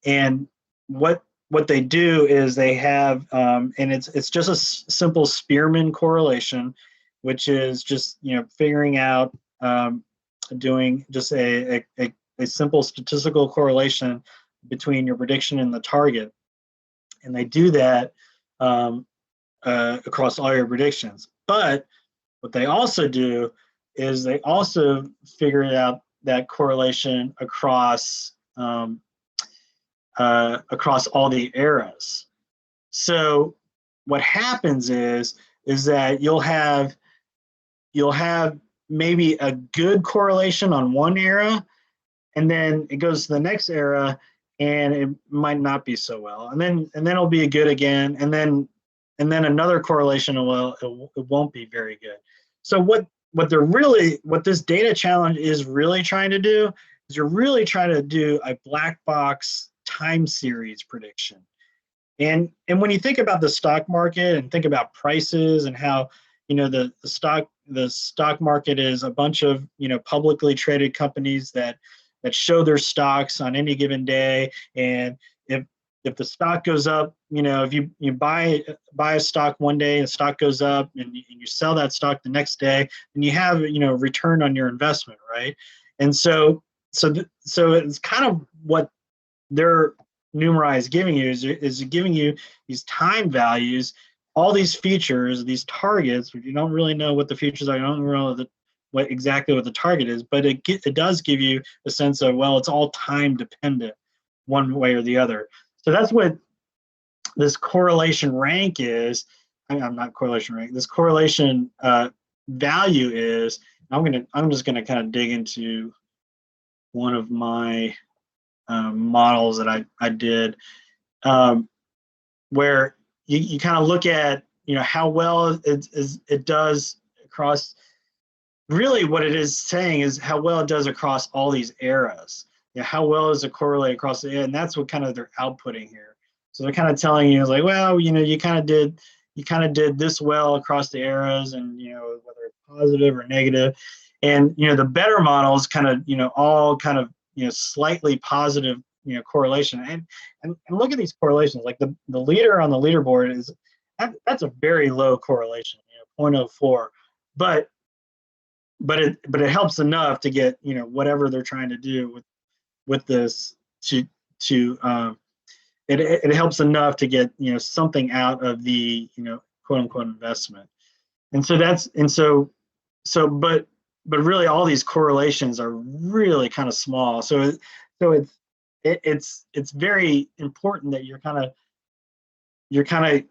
A: And what they do is they have and it's just a simple Spearman correlation, which is just figuring out doing just a simple statistical correlation between your prediction and the target, and they do that across all your predictions. But what they also do is they also figure out that correlation across across all the eras. So what happens is that you'll have maybe a good correlation on one era, and then it goes to the next era and it might not be so well, and then it'll be good again, and then another correlation, well, it won't be very good. So what this data challenge is really trying to do is you're really trying to do a black box time series prediction. And when you think about the stock market and think about prices and how the stock market is a bunch of publicly traded companies that show their stocks on any given day, and if the stock goes up, if you buy a stock one day and the stock goes up and you sell that stock the next day, then you have return on your investment, right? And so it's kind of what their Numerai is giving you is giving you these time values, all these features, these targets, but you don't really know what the features are. You don't really know exactly what the target is, but it does give you a sense of, well, it's all time dependent one way or the other. So that's what this correlation rank is. I'm not correlation rank. This correlation value is. I'm just gonna kind of dig into one of my models that I did, where you kind of look at how well it does across. Really, what it is saying is how well it does across all these eras. How well does it correlate across the era? And that's what kind of they're outputting here. So they're kind of telling you, like, well, you kind of did this well across the eras, and whether it's positive or negative. And the better models kind of all kind of slightly positive correlation. And look at these correlations. Like the leader on the leaderboard is that's a very low correlation, 0.04, but it helps enough to get whatever they're trying to do with this to it helps enough to get something out of the quote unquote investment. And so but really all these correlations are really kind of small. So it's very important that you're kind of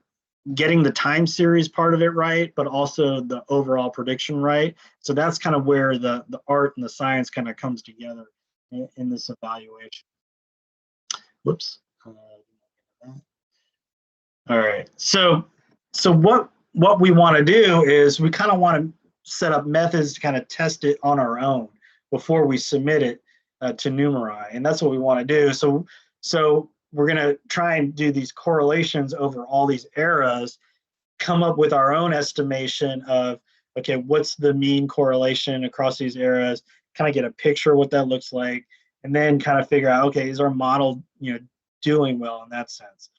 A: getting the time series part of it right, but also the overall prediction right. So that's kind of where the art and the science kind of comes together in this evaluation. Whoops. All right. So what we want to do is we kind of want to set up methods to kind of test it on our own before we submit it to Numerai, and that's what we want to do. So we're going to try and do these correlations over all these eras, come up with our own estimation of, okay, what's the mean correlation across these eras, kind of get a picture of what that looks like, and then kind of figure out, okay, is our model doing well in that sense?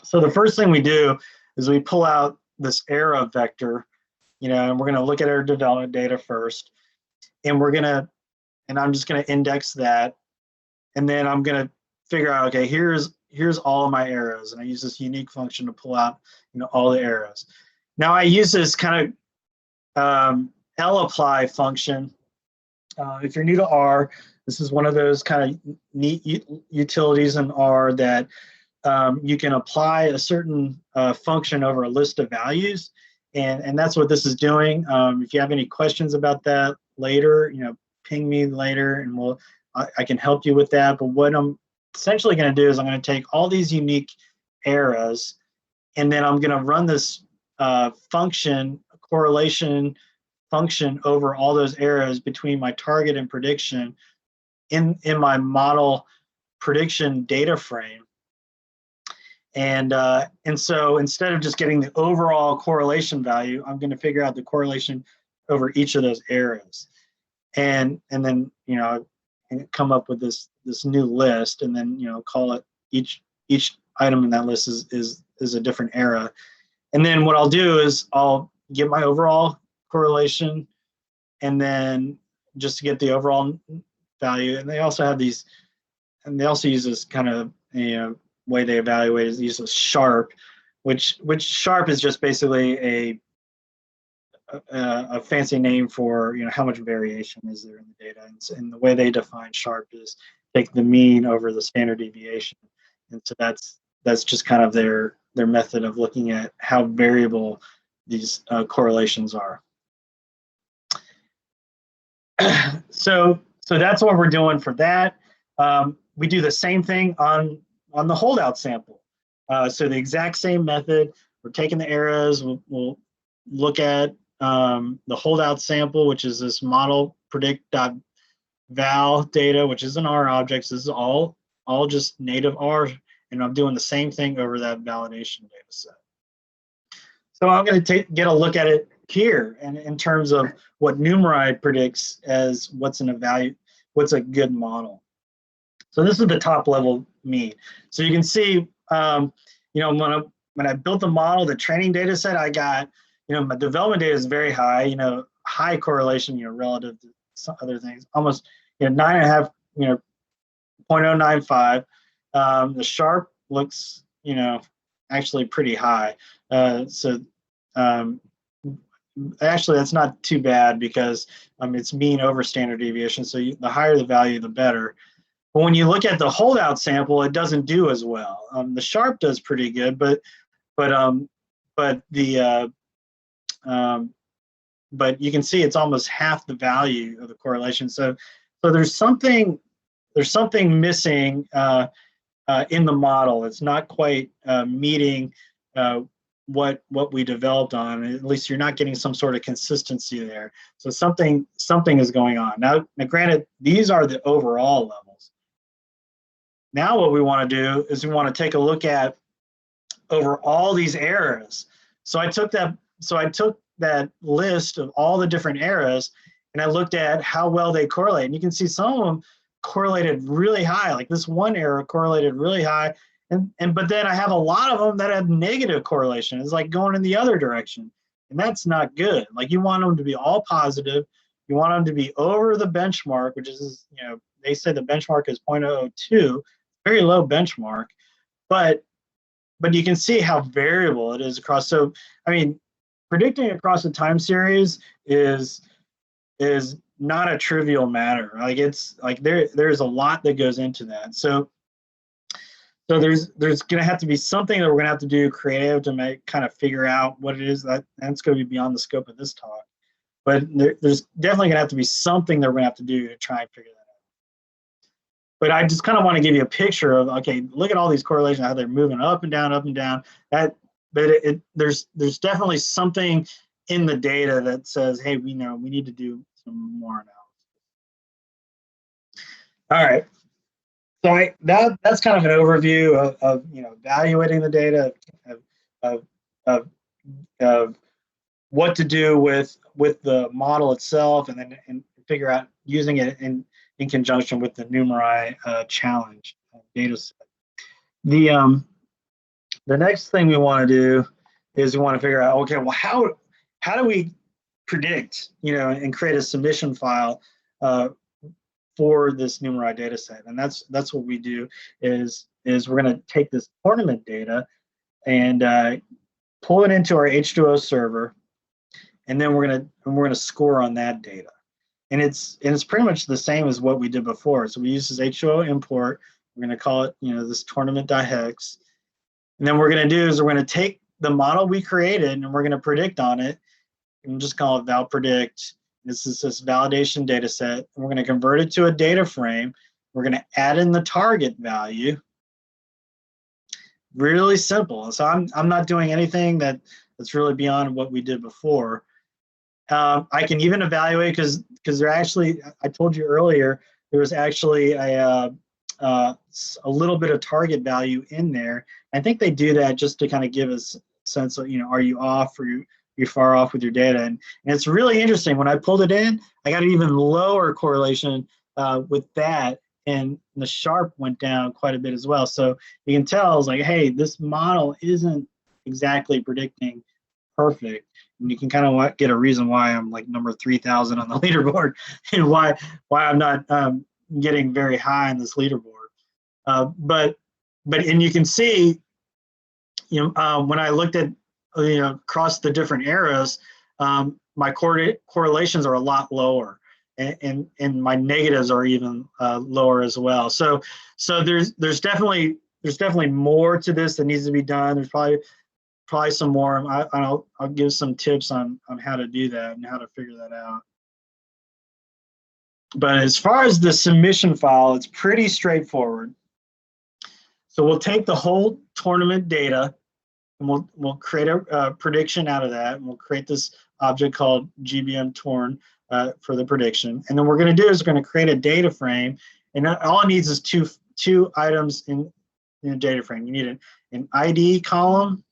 A: So the first thing we do is we pull out this era vector, and we're going to look at our development data first, and I'm just going to index that, and then I'm going to figure out, okay, here's all of my eras, and I use this unique function to pull out all the eras. Now I use this kind of lapply function. If you're new to R, this is one of those kind of neat utilities in R that you can apply a certain function over a list of values, and that's what this is doing. If you have any questions about that later, ping me later, and I can help you with that. But what I'm essentially going to do is I'm going to take all these unique eras, and then I'm going to run this correlation function over all those eras between my target and prediction in my model prediction data frame. And so instead of just getting the overall correlation value, I'm going to figure out the correlation over each of those eras, and then come up with this new list, and then call it each item in that list is a different era. And then what I'll do is I'll get my overall correlation, and then just to get the overall value. And they also have these, and they also use this kind of way they evaluate is use of Sharp, which Sharp is just basically a fancy name for how much variation is there in the data. And the way they define Sharp is take the mean over the standard deviation. And so that's just kind of their method of looking at how variable these correlations are. So that's what we're doing for that. We do the same thing on the holdout sample. So the exact same method. We're taking the eras. We'll look at the holdout sample, which is this model predict.val data, which is an R objects. This is all just native R, and I'm doing the same thing over that validation data set. So I'm going to get a look at it here, and in terms of what Numerai predicts as what's a good model. So this is the top level mean. So you can see, when I built the model, the training data set, I got, my development data is very high, high correlation, relative to some other things, almost 9.5, 0.095. The Sharp looks, actually pretty high. Actually, that's not too bad because it's mean over standard deviation. So the higher the value, the better. But when you look at the holdout sample, it doesn't do as well. The Sharp does pretty good, but you can see it's almost half the value of the correlation. So there's something missing in the model. It's not quite meeting what we developed on. At least you're not getting some sort of consistency there. So something is going on. Now granted, these are the overall levels. Now what we want to do is we want to take a look at over all these eras. So I took that list of all the different eras, and I looked at how well they correlate. And you can see some of them correlated really high, like this one era correlated really high, but then I have a lot of them that have negative correlation. It's like going in the other direction, and that's not good. Like you want them to be all positive. You want them to be over the benchmark, which is, they say the benchmark is 0.002, very low benchmark, but you can see how variable it is across. So, I mean, predicting across a time series is not a trivial matter. Like it's like there's a lot that goes into that. So there's going to have to be something that we're going to have to do creative to kind of figure out what it is. That's going to be beyond the scope of this talk. But there's definitely going to have to be something that we're going to have to do to try and figure that out. But I just kind of want to give you a picture of, okay, look at all these correlations, how they're moving up and down, up and down. There's definitely something in the data that says, hey, we need to do some more analysis. All right. So that's kind of an overview of evaluating the data, of what to do with the model itself, and figure out using it in conjunction with the Numerai challenge data set. The next thing we want to do is we want to figure out, okay, well, how do we predict, and create a submission file for this Numerai data set? And that's what we do is we're going to take this tournament data and pull it into our H2O server, and then we're going to score on that data. And it's pretty much the same as what we did before. So we use this H2O import. We're going to call it, this tournament.hex. And then what we're going to do is we're going to take the model we created and we're going to predict on it, and just call it val predict. This is this validation data set. And we're going to convert it to a data frame. We're going to add in the target value. Really simple. So I'm not doing anything that's really beyond what we did before. I can even evaluate because there actually, I told you earlier, there was actually a little bit of target value in there. I think they do that just to kind of give us a sense of, are you off or you're far off with your data? And it's really interesting. When I pulled it in, I got an even lower correlation with that, and the Sharp went down quite a bit as well. So you can tell, it's like, hey, this model isn't exactly predicting perfect. And you can kind of get a reason why I'm like number 3,000 on the leaderboard, and why I'm not getting very high on this leaderboard. But and you can see, when I looked at across the different arrows, my correlations are a lot lower, and my negatives are even lower as well. So there's definitely more to this that needs to be done. There's probably some more. I'll give some tips on how to do that and how to figure that out. But as far as the submission file, it's pretty straightforward. So we'll take the whole tournament data, and we'll create a prediction out of that, and we'll create this object called GBM torn for the prediction. And then what we're going to do is we're going to create a data frame, and all it needs is two items in a data frame. You need an ID column,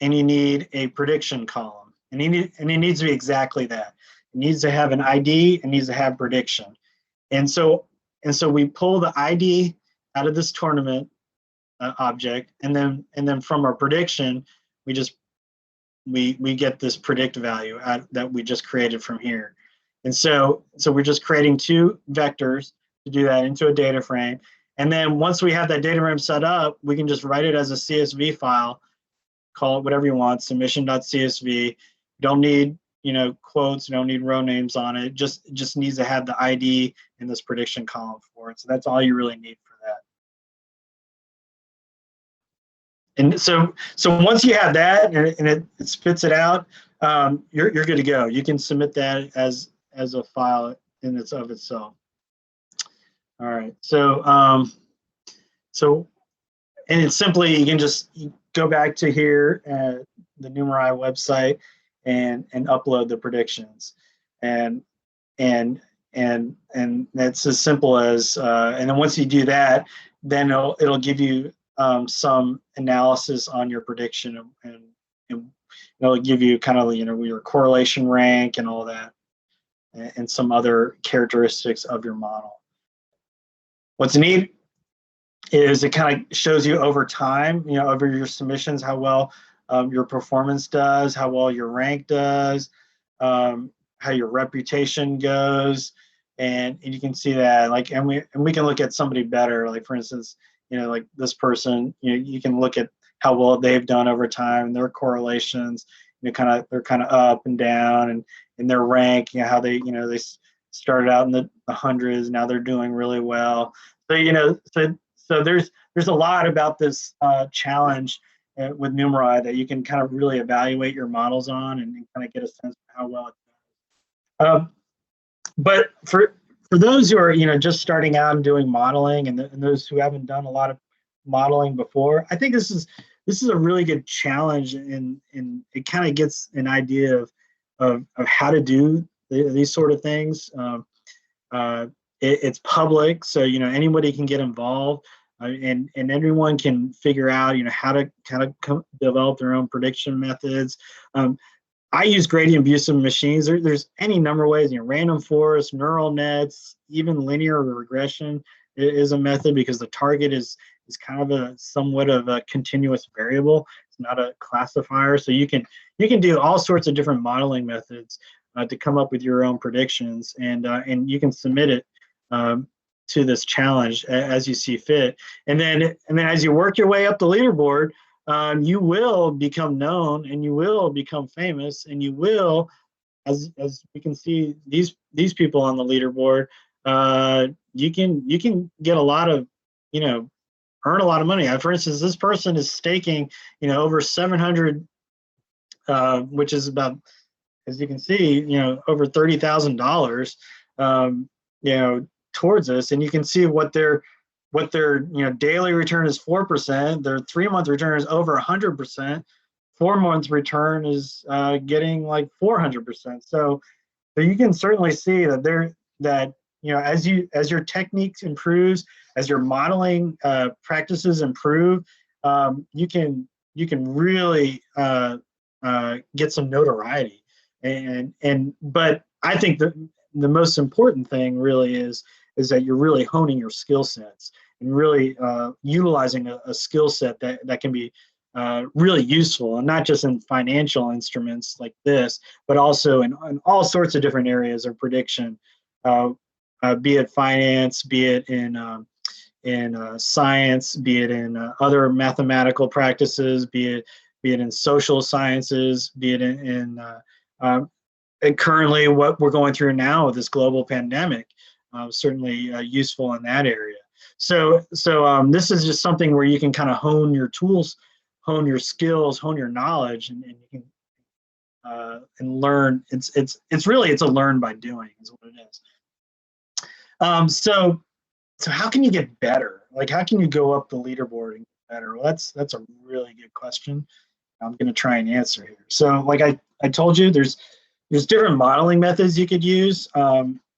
A: and you need a prediction column, and it needs to be exactly that. It needs to have an ID, and needs to have prediction. And so we pull the ID out of this tournament object, and then from our prediction, we get this predict value that we just created from here. And so we're just creating two vectors to do that into a data frame. And then once we have that data frame set up, we can just write it as a CSV file, call it whatever you want, submission.csv. Don't need quotes, don't need row names on it. Just needs to have the ID in this prediction column for it. So that's all you really need for that. And so once you have that and it spits it out, you're good to go. You can submit that as a file in of itself. All right. So and it's simply, you can just go back to here at the Numerai website and upload the predictions, and that's as simple as and then once you do that, then it'll give you some analysis on your prediction, and it'll give you kind of your correlation rank and all that, and some other characteristics of your model. What's neat is it kind of shows you over time, over your submissions, how well your performance does, how well your rank does, how your reputation goes, and you can see that, and we can look at somebody better, like for instance, like this person, you can look at how well they've done over time, and their correlations, they're kind of up and down, and in their rank, how they started out in the hundreds, now they're doing really well. So there's a lot about this challenge with Numerai that you can kind of really evaluate your models on and kind of get a sense of how well it does. But for those who are just starting out and doing modeling, and those who haven't done a lot of modeling before, I think this is a really good challenge, and it kind of gets an idea of how to do these sort of things. It's public, so anybody can get involved, and everyone can figure out how to kind of develop their own prediction methods. I use gradient Busey machines. There's any number of ways, random forest, neural nets, even linear regression is a method, because the target is kind of somewhat of a continuous variable. It's not a classifier. So you can do all sorts of different modeling methods to come up with your own predictions, and you can submit it to this challenge as you see fit. And then as you work your way up the leaderboard, you will become known, and you will become famous, and you will, as we can see these people on the leaderboard, you can get a lot of, earn a lot of money. For instance, this person is staking, over 700, which is about as you can see, over $30,000, towards this, and you can see what their daily return is 4%. Their 3-month return is over 100%. 4-month return is getting like 400%. So you can certainly see that as your techniques improves, as your modeling practices improve, you can really get some notoriety. But I think the most important thing really is that you're really honing your skill sets and really utilizing a skill set that can be really useful, and not just in financial instruments like this, but also in all sorts of different areas of prediction, be it finance, be it in science, be it in other mathematical practices, be it in social sciences, be it in and currently what we're going through now with this global pandemic, certainly useful in that area. So this is just something where you can kind of hone your tools, hone your skills, hone your knowledge, and you can and learn. It's really a learn by doing is what it is. So how can you get better? Like, how can you go up the leaderboard and get better? Well, that's a really good question. I'm going to try and answer here. So like I told you, there's different modeling methods you could use.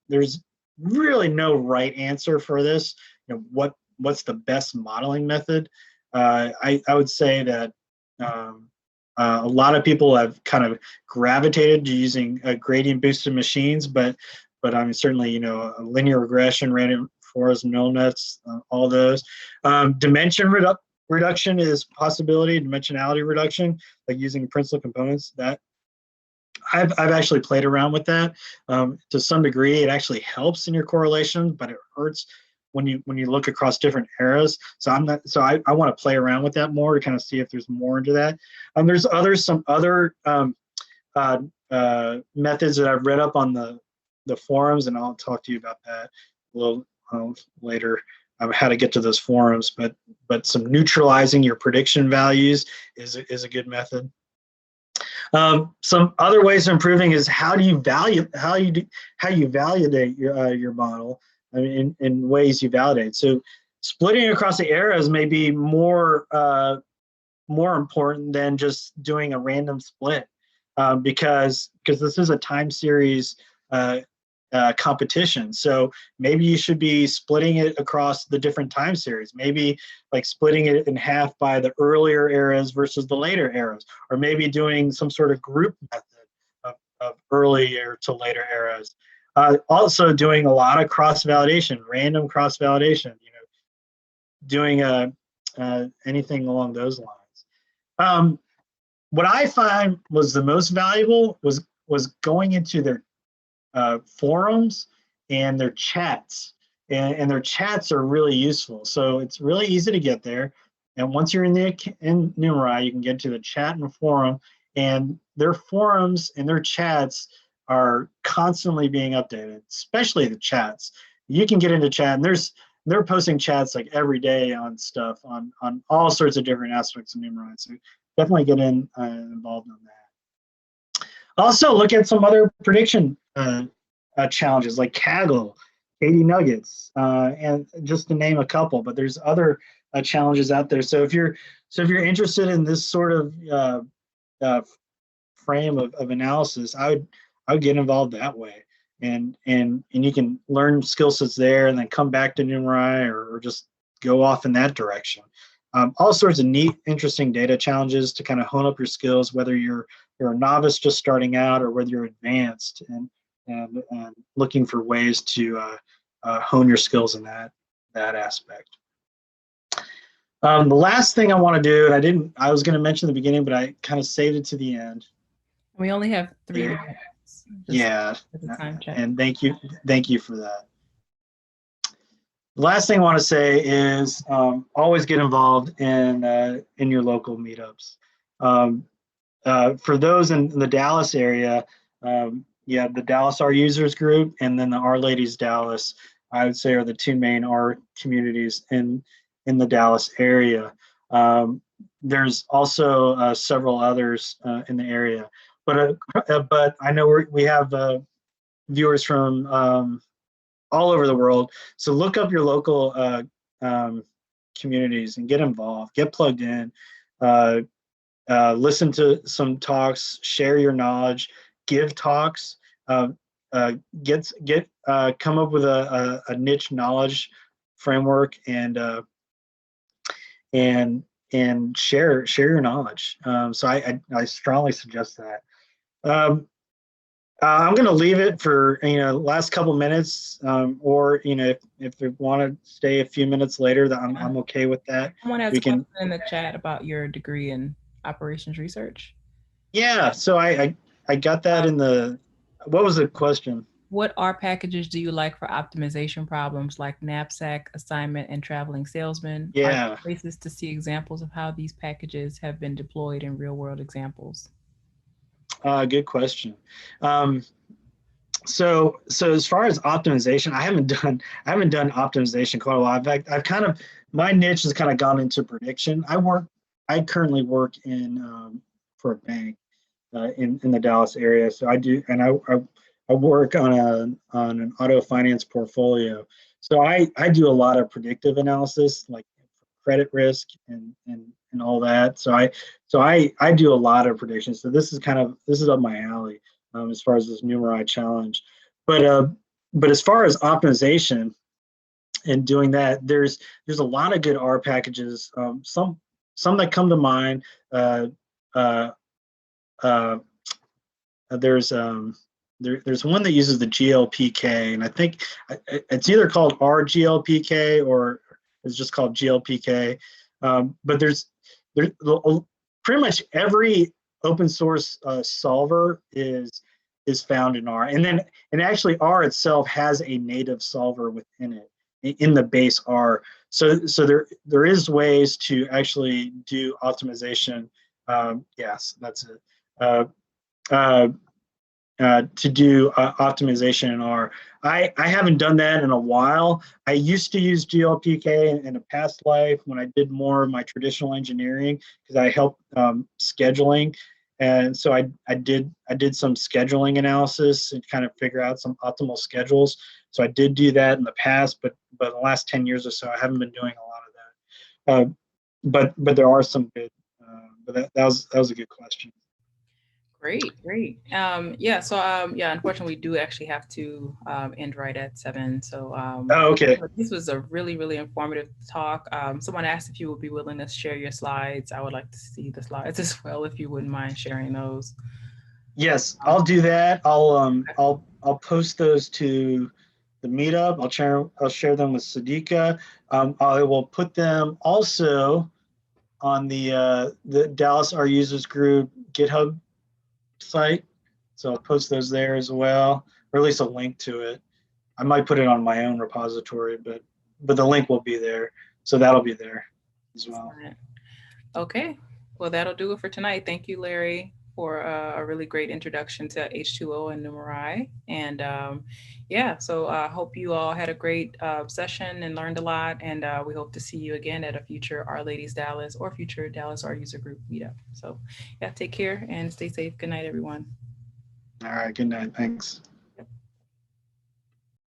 A: There's really no right answer for this. What's the best modeling method? I would say that a lot of people have kind of gravitated to using gradient boosted machines, but I mean, certainly, linear regression, random forest, neural nets, all those. Dimension reduction is a possibility, dimensionality reduction, like using principal components. That I've actually played around with that to some degree. It actually helps in your correlation, but it hurts when you look across different eras. So I want to play around with that more to kind of see if there's more into that. There's some other methods that I've read up on the forums, and I'll talk to you about that a little later, how to get to those forums. But some neutralizing your prediction values is a good method. Some other ways of improving is how you validate your model. I mean, in ways you validate. So splitting across the eras may be more important than just doing a random split, because this is a time series competition. So maybe you should be splitting it across the different time series. Maybe like splitting it in half by the earlier eras versus the later eras, or maybe doing some sort of group method of earlier to later eras. Also doing a lot of cross-validation, random cross-validation, doing anything along those lines. What I find was the most valuable was going into their forums and their chats, and their chats are really useful. So it's really easy to get there, and once you're in Numerai, you can get to the chat and forum, and their forums and their chats are constantly being updated, especially the chats. You can get into chat, and they're posting chats like every day on stuff on all sorts of different aspects of Numerai. So definitely get involved in that. Also, look at some other prediction challenges like Kaggle, KD Nuggets, and just to name a couple. But there's other challenges out there. So if you're interested in this sort of frame of analysis, I would get involved that way, and you can learn skill sets there, and then come back to Numerai or just go off in that direction. All sorts of neat, interesting data challenges to kind of hone up your skills, whether you're a novice just starting out or whether you're advanced, and looking for ways to hone your skills in that aspect. The last thing I want to do, and I was going to mention in the beginning, but I kind of saved it to the end.
B: We only have 3 minutes.
A: Yeah,
B: time check.
A: And thank you for that. The last thing I want to say is always get involved in your local meetups. For those in the Dallas area, the Dallas R Users Group and then the Our Ladies Dallas, I would say, are the 2 main R communities in the Dallas area. There's also several others in the area. but I know we have viewers from all over the world. So look up your local communities and get involved, get plugged in, listen to some talks, share your knowledge, give talks, uh, get come up with a niche knowledge framework and share your knowledge. So I strongly suggest that. I'm going to leave it for last couple minutes, or if they want to stay a few minutes later, that I'm okay with that.
B: Someone has a question in the chat about your degree in operations research.
A: Yeah, so I got that in the. What was the question?
B: What R packages do you like for optimization problems like knapsack, assignment, and traveling salesman?
A: Yeah.
B: Are there places to see examples of how these packages have been deployed in real world examples?
A: Good question. So as far as optimization, I haven't done optimization quite a lot. In fact, my niche has kind of gone into prediction. I currently work in for a bank in the Dallas area. So I do, and I work on an auto finance portfolio. So I do a lot of predictive analysis, like credit risk and all that. So I do a lot of predictions. So this is up my alley as far as this Numerai challenge. But as far as optimization and doing that, there's a lot of good R packages. Some that come to mind. There's there's one that uses the GLPK, and I think it's either called RGLPK or it's just called GLPK. But there's pretty much every open source solver is found in R, and actually R itself has a native solver within it in the base R. So there is ways to actually do optimization. Yes, that's it. To do optimization in R. I haven't done that in a while. I used to use GLPK in a past life when I did more of my traditional engineering because I helped scheduling, and so I did some scheduling analysis and kind of figure out some optimal schedules. So I did do that in the past, but the last 10 years or so, I haven't been doing a lot of that. But there are some good. But that was a good question.
B: Great. Yeah, so unfortunately we do actually have to end right at 7. So
A: oh, okay.
B: This was a really, really informative talk. Someone asked if you would be willing to share your slides. I would like to see the slides as well, if you wouldn't mind sharing those.
A: Yes, I'll do that. I'll post those to the meetup. I'll share them with Sadiqa. I will put them also on the Dallas R Users Group GitHub site. So I'll post those there as well, or at least a link to it. I might put it on my own repository, but the link will be there. So that'll be there as well.
B: Okay, well, that'll do it for tonight. Thank you, Larry, for a really great introduction to H2O and Numerai. And so I hope you all had a great session and learned a lot. And we hope to see you again at a future Our Ladies Dallas or future Dallas R User Group meetup. So take care and stay safe. Good night, everyone.
A: All right, good night. Thanks.